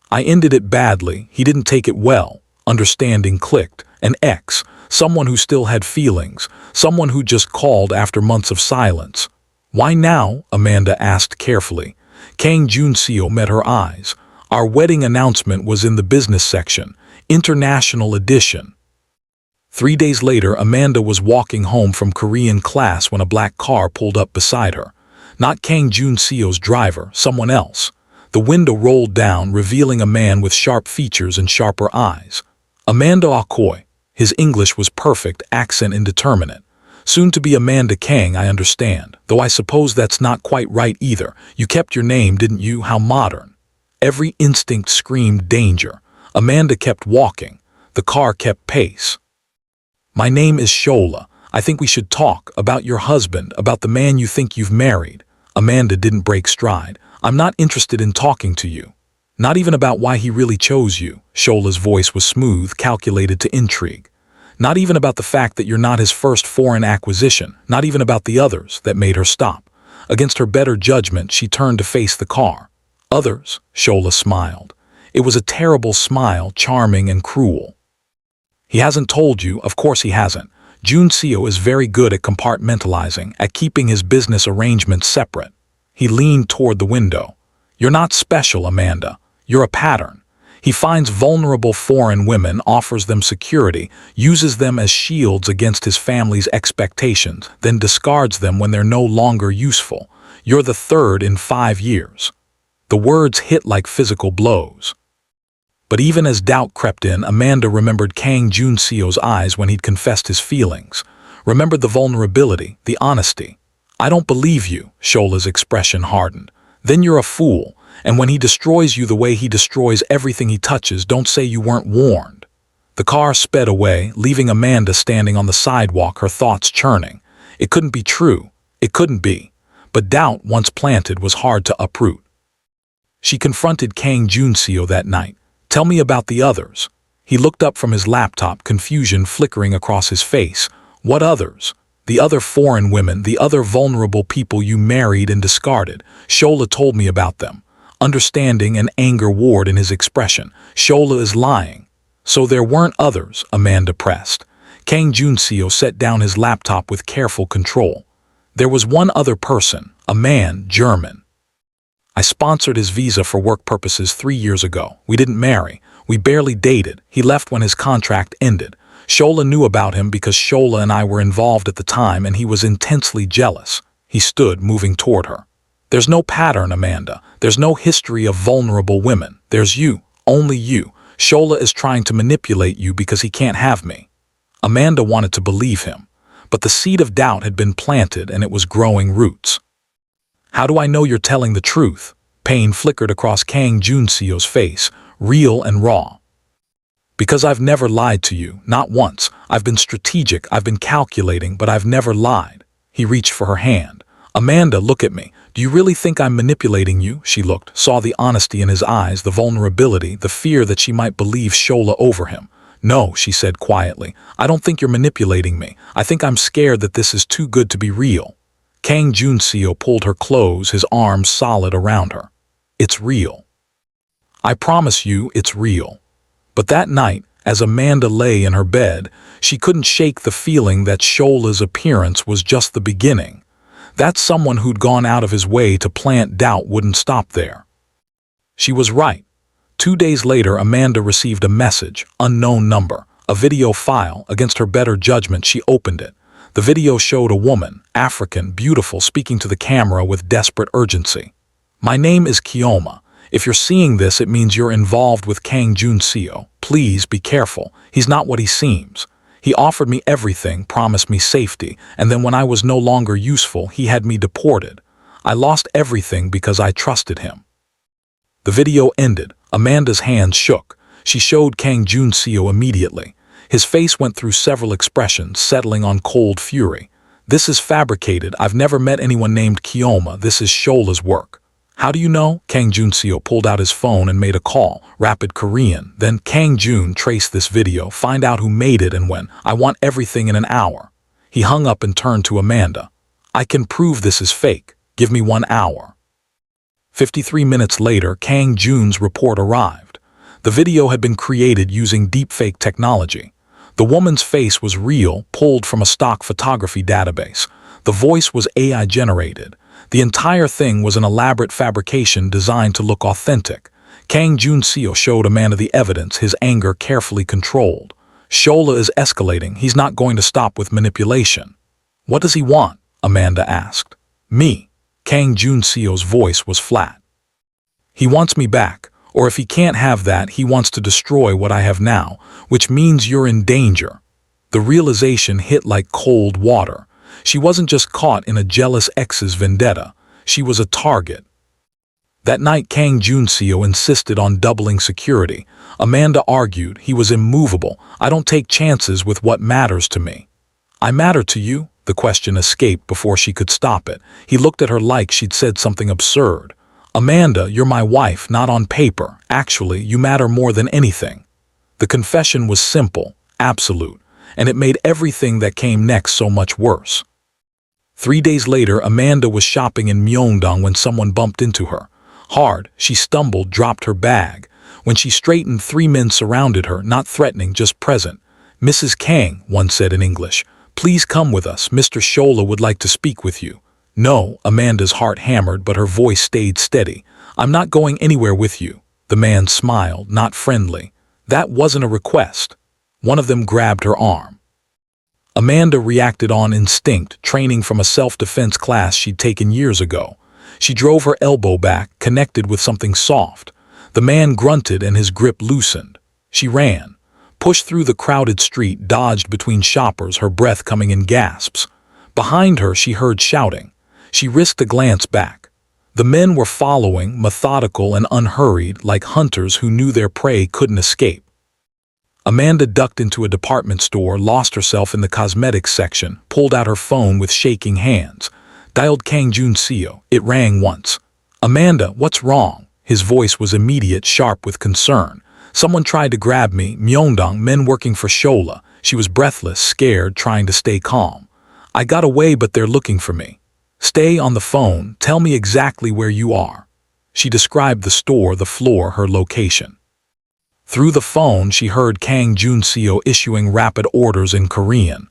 I ended it badly. He didn't take it well. Understanding clicked. An ex, someone who still had feelings, someone who just called after months of silence. Why now? Amanda asked carefully. Kang Junseo met her eyes. Our wedding announcement was in the business section, International Edition. 3 days later, Amanda was walking home from Korean class when a black car pulled up beside her. Not Kang Junseo's driver, someone else. The window rolled down, revealing a man with sharp features and sharper eyes. Amanda Akoy. His English was perfect, accent indeterminate. Soon to be Amanda Kang, I understand, though I suppose that's not quite right either. You kept your name, didn't you? How modern. Every instinct screamed danger. Amanda kept walking. The car kept pace. My name is Shola. I think we should talk about your husband, about the man you think you've married. Amanda didn't break stride. I'm not interested in talking to you. Not even about why he really chose you. Shola's voice was smooth, calculated to intrigue. Not even about the fact that you're not his first foreign acquisition, not even about the others that made her stop. Against her better judgment, she turned to face the car. Others? Shola smiled. It was a terrible smile, charming and cruel. He hasn't told you, of course he hasn't. Junseo is very good at compartmentalizing, at keeping his business arrangements separate. He leaned toward the window. You're not special, Amanda. You're a pattern. He finds vulnerable foreign women, offers them security, uses them as shields against his family's expectations, then discards them when they're no longer useful. You're the third in 5 years. The words hit like physical blows. But even as doubt crept in, Amanda remembered Kang Junseo's eyes when he'd confessed his feelings. Remembered the vulnerability, the honesty. I don't believe you, Shola's expression hardened. Then you're a fool, and when he destroys you the way he destroys everything he touches, don't say you weren't warned. The car sped away, leaving Amanda standing on the sidewalk, her thoughts churning. It couldn't be true. It couldn't be. But doubt, once planted, was hard to uproot. She confronted Kang Junseo that night. Tell me about the others. He looked up from his laptop, confusion flickering across his face. What others? The other foreign women, the other vulnerable people you married and discarded. Shola told me about them. Understanding and anger warred in his expression. Shola is lying. So there weren't others, Amanda pressed. Kang Junseo set down his laptop with careful control. There was one other person, a man, German. I sponsored his visa for work purposes 3 years ago. We didn't marry. We barely dated. He left when his contract ended. Shola knew about him because Shola and I were involved at the time, and he was intensely jealous. He stood, moving toward her. There's no pattern, Amanda. There's no history of vulnerable women. There's you. Only you. Shola is trying to manipulate you because he can't have me. Amanda wanted to believe him, but the seed of doubt had been planted and it was growing roots. How do I know you're telling the truth? Pain flickered across Kang Junseo's face, real and raw. Because I've never lied to you, not once. I've been strategic, I've been calculating, but I've never lied. He reached for her hand. Amanda, look at me. Do you really think I'm manipulating you? She looked, saw the honesty in his eyes, the vulnerability, the fear that she might believe Shola over him. No, she said quietly. I don't think you're manipulating me. I think I'm scared that this is too good to be real. Kang Junseo pulled her close, his arms solid around her. It's real. I promise you it's real. But that night, as Amanda lay in her bed, she couldn't shake the feeling that Shola's appearance was just the beginning. That someone who'd gone out of his way to plant doubt wouldn't stop there. She was right. 2 days later, Amanda received a message, unknown number, a video file. Against her better judgment, she opened it. The video showed a woman, African, beautiful, speaking to the camera with desperate urgency. My name is Kioma. If you're seeing this, it means you're involved with Kang Junseo. Please be careful. He's not what he seems. He offered me everything, promised me safety, and then when I was no longer useful, he had me deported. I lost everything because I trusted him. The video ended. Amanda's hands shook. She showed Kang Junseo immediately. His face went through several expressions, settling on cold fury. This is fabricated. I've never met anyone named Kioma. This is Shola's work. How do you know? Kang Junseo pulled out his phone and made a call, rapid Korean. Then Kang Jun traced this video, find out who made it and when. I want everything in an hour. He hung up and turned to Amanda. I can prove this is fake. Give me 1 hour. 53 minutes later, Kang Jun's report arrived. The video had been created using deepfake technology. The woman's face was real, pulled from a stock photography database. The voice was AI-generated. The entire thing was an elaborate fabrication designed to look authentic. Kang Junseo showed Amanda the evidence, his anger carefully controlled. Shola is escalating. He's not going to stop with manipulation. What does he want? Amanda asked. Me. Kang Junseo's voice was flat. He wants me back. Or if he can't have that, he wants to destroy what I have now, which means you're in danger. The realization hit like cold water. She wasn't just caught in a jealous ex's vendetta. She was a target. That night, Kang Junseo insisted on doubling security. Amanda argued. He was immovable. I don't take chances with what matters to me. I matter to you? The question escaped before she could stop it. He looked at her like she'd said something absurd. Amanda, you're my wife, not on paper. Actually, you matter more than anything. The confession was simple, absolute, and it made everything that came next so much worse. 3 days later, Amanda was shopping in Myeongdong when someone bumped into her. Hard, she stumbled, dropped her bag. When she straightened, 3 men surrounded her, not threatening, just present. Mrs. Kang, one said in English, please come with us. Mr. Shola would like to speak with you. No, Amanda's heart hammered, but her voice stayed steady. I'm not going anywhere with you. The man smiled, not friendly. That wasn't a request. One of them grabbed her arm. Amanda reacted on instinct, training from a self-defense class she'd taken years ago. She drove her elbow back, connected with something soft. The man grunted and his grip loosened. She ran, pushed through the crowded street, dodged between shoppers, her breath coming in gasps. Behind her, she heard shouting. She risked a glance back. The men were following, methodical and unhurried, like hunters who knew their prey couldn't escape. Amanda ducked into a department store, lost herself in the cosmetics section, pulled out her phone with shaking hands. Dialed Kang Jun-seo. It rang once. Amanda, what's wrong? His voice was immediate, sharp with concern. Someone tried to grab me, Myeongdong, men working for Shola. She was breathless, scared, trying to stay calm. I got away, but they're looking for me. Stay on the phone, tell me exactly where you are. She described the store, the floor, her location. Through the phone, she heard Kang Jun-seo issuing rapid orders in Korean.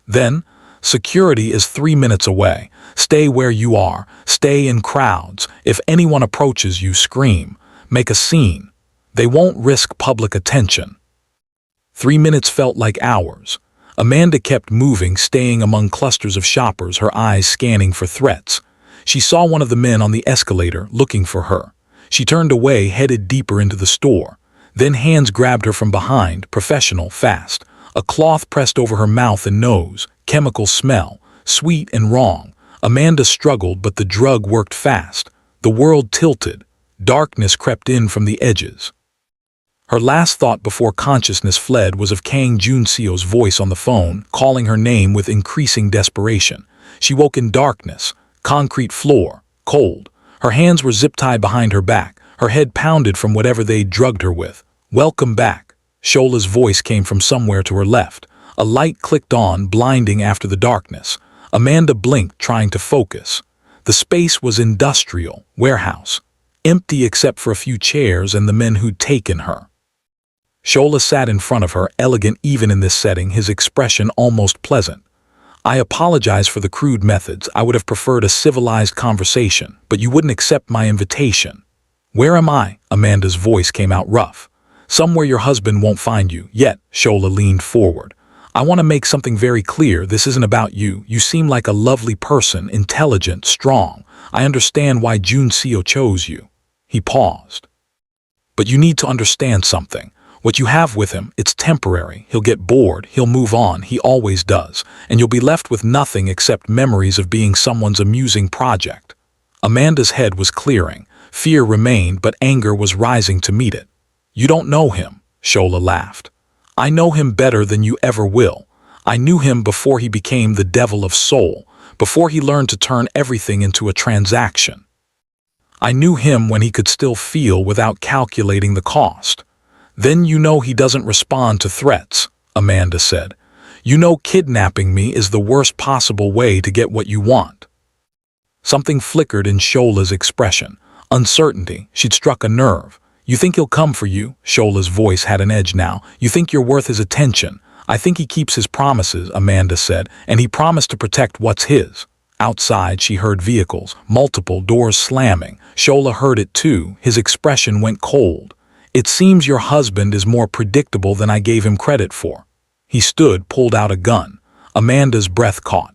Then, security is 3 minutes away. Stay where you are. Stay in crowds. If anyone approaches you, scream. Make a scene. They won't risk public attention. 3 minutes felt like hours. Amanda kept moving, staying among clusters of shoppers, her eyes scanning for threats. She saw one of the men on the escalator, looking for her. She turned away, headed deeper into the store. Then hands grabbed her from behind, professional, fast. A cloth pressed over her mouth and nose, chemical smell, sweet and wrong. Amanda struggled, but the drug worked fast. The world tilted. Darkness crept in from the edges. Her last thought before consciousness fled was of Kang Jun-seo's voice on the phone, calling her name with increasing desperation. She woke in darkness, concrete floor, cold. Her hands were zip-tied behind her back, her head pounded from whatever they'd drugged her with. Welcome back. Shola's voice came from somewhere to her left. A light clicked on, blinding after the darkness. Amanda blinked, trying to focus. The space was industrial, warehouse, empty except for a few chairs and the men who'd taken her. Shola sat in front of her, elegant even in this setting, his expression almost pleasant. I apologize for the crude methods. I would have preferred a civilized conversation, but you wouldn't accept my invitation. Where am I? Amanda's voice came out rough. Somewhere your husband won't find you, yet. Shola leaned forward. I want to make something very clear. This isn't about you. You seem like a lovely person, intelligent, strong. I understand why Jun-seo chose you. He paused. But you need to understand something. What you have with him, it's temporary. He'll get bored, he'll move on, he always does, and you'll be left with nothing except memories of being someone's amusing project. Amanda's head was clearing. Fear remained, but anger was rising to meet it. You don't know him, Shola laughed. I know him better than you ever will. I knew him before he became the devil of soul, before he learned to turn everything into a transaction. I knew him when he could still feel without calculating the cost. Then you know he doesn't respond to threats, Amanda said. You know kidnapping me is the worst possible way to get what you want. Something flickered in Shola's expression. Uncertainty. She'd struck a nerve. You think he'll come for you? Shola's voice had an edge now. You think you're worth his attention? I think he keeps his promises, Amanda said, and he promised to protect what's his. Outside, she heard vehicles, multiple doors slamming. Shola heard it too. His expression went cold. It seems your husband is more predictable than I gave him credit for. He stood, pulled out a gun. Amanda's breath caught.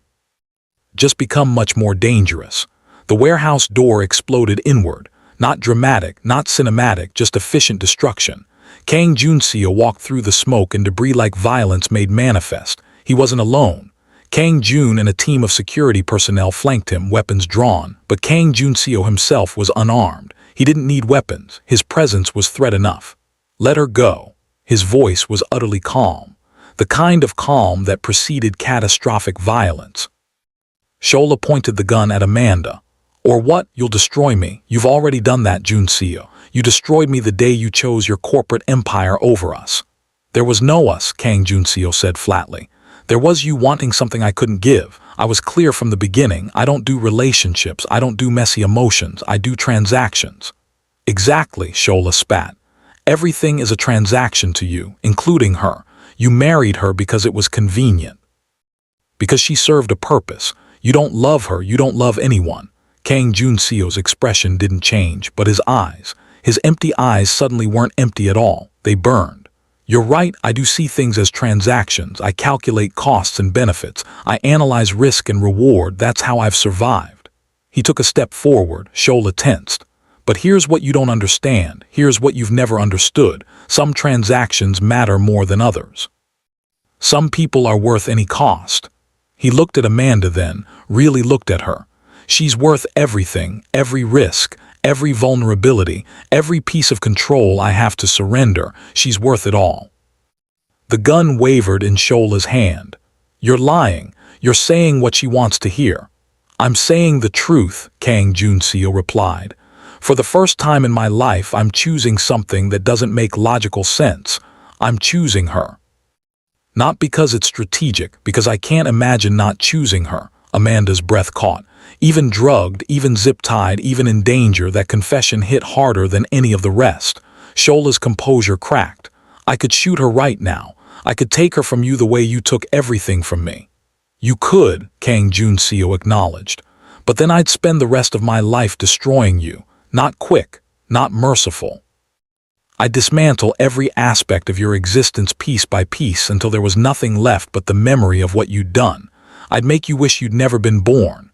Just become much more dangerous. The warehouse door exploded inward. Not dramatic, not cinematic, just efficient destruction. Kang Jun-seo walked through the smoke and debris like violence made manifest. He wasn't alone. Kang Jun and a team of security personnel flanked him, weapons drawn, but Kang Jun-seo himself was unarmed. He didn't need weapons. His presence was threat enough. Let her go. His voice was utterly calm, the kind of calm that preceded catastrophic violence. Shola pointed the gun at Amanda. Or what? You'll destroy me. You've already done that, Jun-seo. You destroyed me the day you chose your corporate empire over us. There was no us, Kang Jun-seo said flatly. There was you wanting something I couldn't give. I was clear from the beginning. I don't do relationships. I don't do messy emotions. I do transactions. Exactly, Shola spat. Everything is a transaction to you, including her. You married her because it was convenient. Because she served a purpose. You don't love her, you don't love anyone. Kang Junseo's expression didn't change, but his empty eyes suddenly weren't empty at all. They burned. You're right, I do see things as transactions. I calculate costs and benefits. I analyze risk and reward. That's how I've survived. He took a step forward. Shola tensed. But here's what you don't understand. Here's what you've never understood. Some transactions matter more than others. Some people are worth any cost. He looked at Amanda then, really looked at her. She's worth everything, every risk, every vulnerability, every piece of control I have to surrender. She's worth it all. The gun wavered in Shola's hand. You're lying. You're saying what she wants to hear. I'm saying the truth, Kang Junseo replied. For the first time in my life, I'm choosing something that doesn't make logical sense. I'm choosing her. Not because it's strategic, because I can't imagine not choosing her. Amanda's breath caught. Even drugged, even zip-tied, even in danger, that confession hit harder than any of the rest. Shola's composure cracked. I could shoot her right now. I could take her from you the way you took everything from me. You could, Kang Junseo acknowledged. But then I'd spend the rest of my life destroying you. Not quick, not merciful. I'd dismantle every aspect of your existence piece by piece until there was nothing left but the memory of what you'd done. I'd make you wish you'd never been born.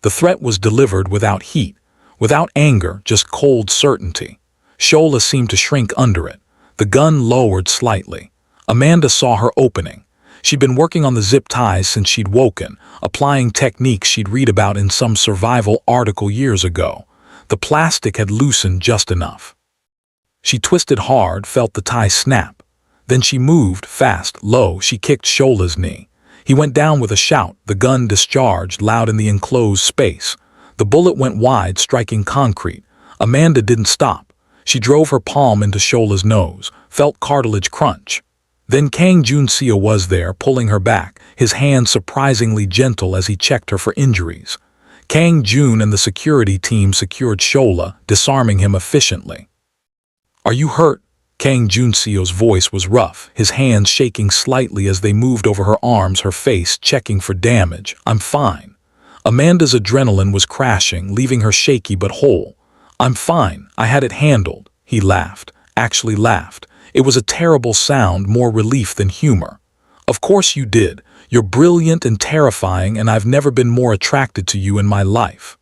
The threat was delivered without heat, without anger, just cold certainty. Shola seemed to shrink under it. The gun lowered slightly. Amanda saw her opening. She'd been working on the zip ties since she'd woken, applying techniques she'd read about in some survival article years ago. The plastic had loosened just enough. She twisted hard, felt the tie snap. Then she moved, fast, low. She kicked Shola's knee. He went down with a shout. The gun discharged loud in the enclosed space. The bullet went wide, striking concrete. Amanda didn't stop. She drove her palm into Shola's nose, felt cartilage crunch. Then Kang Junseo was there, pulling her back, his hand surprisingly gentle as he checked her for injuries. Kang Jun and the security team secured Shola, disarming him efficiently. Are you hurt? Kang Junseo's voice was rough, his hands shaking slightly as they moved over her arms, her face checking for damage. I'm fine. Amanda's adrenaline was crashing, leaving her shaky but whole. I'm fine. I had it handled. He laughed, actually laughed. It was a terrible sound, more relief than humor. Of course you did. You're brilliant and terrifying, and I've never been more attracted to you in my life.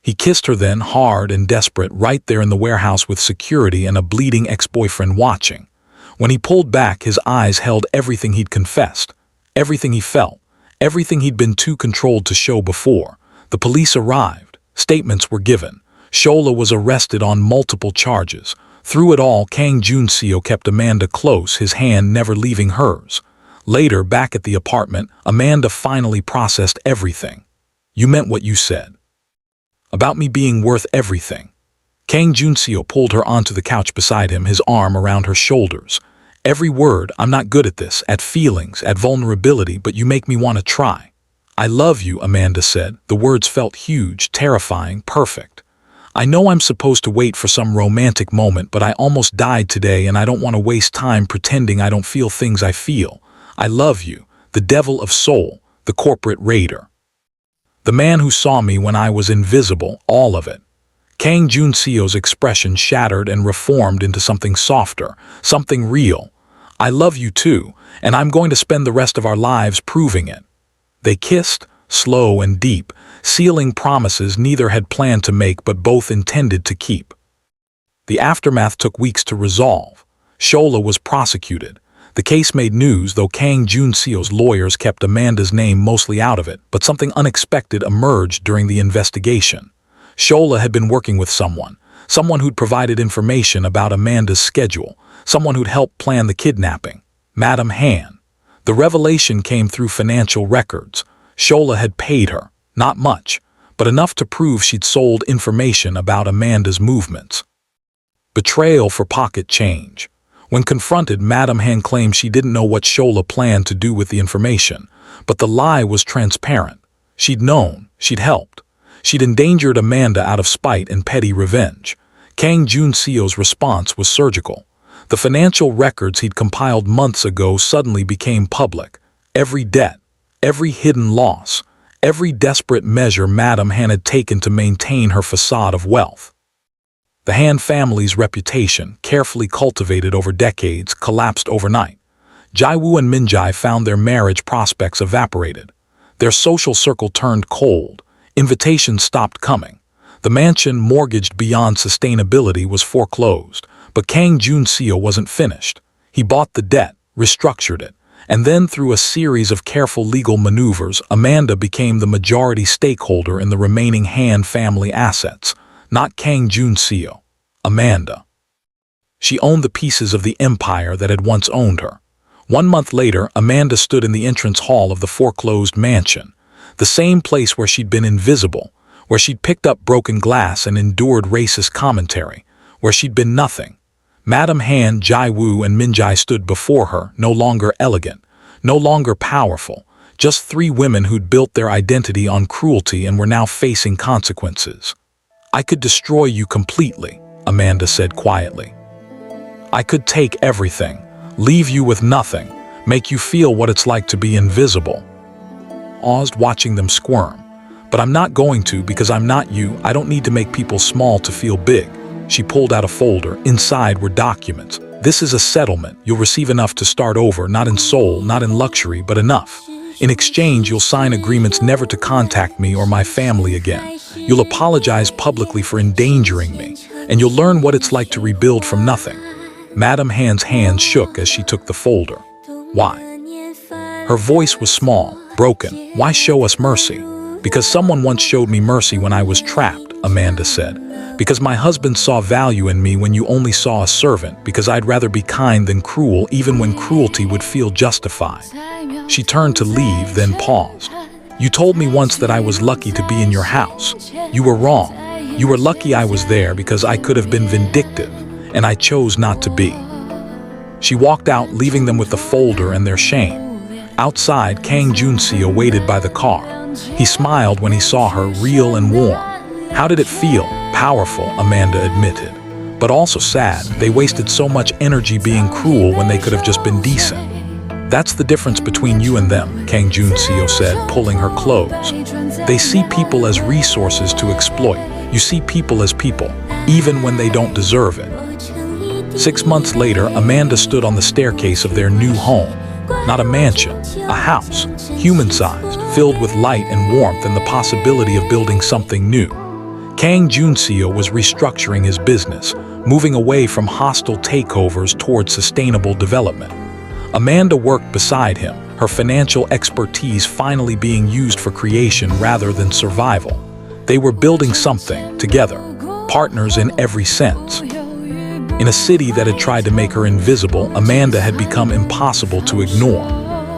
He kissed her then, hard and desperate, right there in the warehouse with security and a bleeding ex-boyfriend watching. When he pulled back, his eyes held everything he'd confessed, everything he felt, everything he'd been too controlled to show before. The police arrived. Statements were given. Shola was arrested on multiple charges. Through it all, Kang Junseo kept Amanda close, his hand never leaving hers. Later, back at the apartment, Amanda finally processed everything. You meant what you said. About me being worth everything. Kang Junseo pulled her onto the couch beside him, his arm around her shoulders. Every word. I'm not good at this, at feelings, at vulnerability, but you make me want to try. I love you, Amanda said. The words felt huge, terrifying, perfect. I know I'm supposed to wait for some romantic moment, but I almost died today and I don't want to waste time pretending I don't feel things I feel. I love you, the devil of soul, the corporate raider. The man who saw me when I was invisible, all of it. Kang Junseo's expression shattered and reformed into something softer, something real. I love you too, and I'm going to spend the rest of our lives proving it. They kissed, slow and deep, sealing promises neither had planned to make but both intended to keep. The aftermath took weeks to resolve. Shola was prosecuted. The case made news, though Kang Junseo's lawyers kept Amanda's name mostly out of it, but something unexpected emerged during the investigation. Shola had been working with someone who'd provided information about Amanda's schedule, someone who'd helped plan the kidnapping, Madam Han. The revelation came through financial records. Shola had paid her, not much, but enough to prove she'd sold information about Amanda's movements. Betrayal for pocket change. When confronted, Madam Han claimed she didn't know what Shola planned to do with the information, but the lie was transparent. She'd known, she'd helped. She'd endangered Amanda out of spite and petty revenge. Kang Junseo's response was surgical. The financial records he'd compiled months ago suddenly became public. Every debt, every hidden loss, every desperate measure Madam Han had taken to maintain her facade of wealth. The Han family's reputation, carefully cultivated over decades, collapsed overnight. Jaiwoo and Minjai found their marriage prospects evaporated. Their social circle turned cold. Invitations stopped coming. The mansion, mortgaged beyond sustainability, was foreclosed. But Kang Jun-seo wasn't finished. He bought the debt, restructured it, and then through a series of careful legal maneuvers, Amanda became the majority stakeholder in the remaining Han family assets. Not Kang Jun-seo, Amanda. She owned the pieces of the empire that had once owned her. 1 month later, Amanda stood in the entrance hall of the foreclosed mansion, the same place where she'd been invisible, where she'd picked up broken glass and endured racist commentary, where she'd been nothing. Madam Han, Jaiwoo, and Minjai stood before her, no longer elegant, no longer powerful, just 3 women who'd built their identity on cruelty and were now facing consequences. "I could destroy you completely," Amanda said quietly. "I could take everything, leave you with nothing, make you feel what it's like to be invisible." Paused, watching them squirm. "But I'm not going to, because I'm not you. I don't need to make people small to feel big." She pulled out a folder. Inside were documents. "This is a settlement. You'll receive enough to start over, not in soul, not in luxury, but enough. In exchange, you'll sign agreements never to contact me or my family again. You'll apologize publicly for endangering me, and you'll learn what it's like to rebuild from nothing." Madam Han's hands shook as she took the folder. "Why?" Her voice was small, broken. "Why show us mercy?" "Because someone once showed me mercy when I was trapped," Amanda said. "Because my husband saw value in me when you only saw a servant. Because I'd rather be kind than cruel, even when cruelty would feel justified." She turned to leave, then paused. "You told me once that I was lucky to be in your house. You were wrong. You were lucky I was there because I could have been vindictive, and I chose not to be." She walked out, leaving them with the folder and their shame. Outside, Kang Jun-seo waited by the car. He smiled when he saw her, real and warm. "How did it feel?" "Powerful," Amanda admitted. "But also sad. They wasted so much energy being cruel when they could have just been decent." "That's the difference between you and them," Kang Jun-seo said, pulling her close. "They see people as resources to exploit. You see people as people, even when they don't deserve it." 6 months later, Amanda stood on the staircase of their new home. Not a mansion, a house, human-sized, filled with light and warmth and the possibility of building something new. Kang Jun-seo was restructuring his business, moving away from hostile takeovers towards sustainable development. Amanda worked beside him, her financial expertise finally being used for creation rather than survival. They were building something together, partners in every sense. In a city that had tried to make her invisible, Amanda had become impossible to ignore.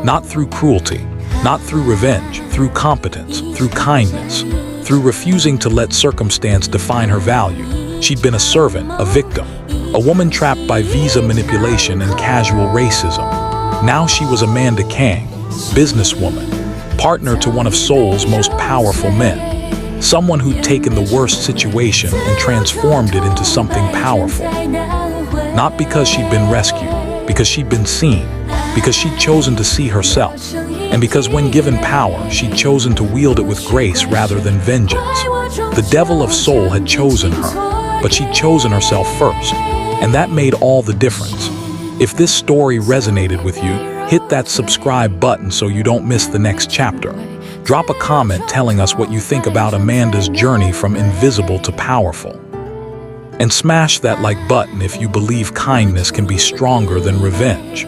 Not through cruelty, not through revenge, through competence, through kindness, through refusing to let circumstance define her value. She'd been a servant, a victim, a woman trapped by visa manipulation and casual racism. Now she was Amanda Kang, businesswoman, partner to one of Seoul's most powerful men. Someone who'd taken the worst situation and transformed it into something powerful. Not because she'd been rescued, because she'd been seen, because she'd chosen to see herself, and because when given power, she'd chosen to wield it with grace rather than vengeance. The devil of Seoul had chosen her, but she'd chosen herself first, and that made all the difference. If this story resonated with you, hit that subscribe button so you don't miss the next chapter. Drop a comment telling us what you think about Amanda's journey from invisible to powerful. And smash that like button if you believe kindness can be stronger than revenge.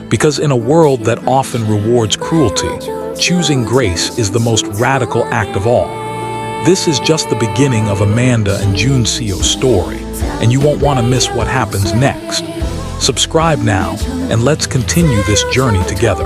Because in a world that often rewards cruelty, choosing grace is the most radical act of all. This is just the beginning of Amanda and Jun-seo's story, and you won't want to miss what happens next. Subscribe now, and let's continue this journey together.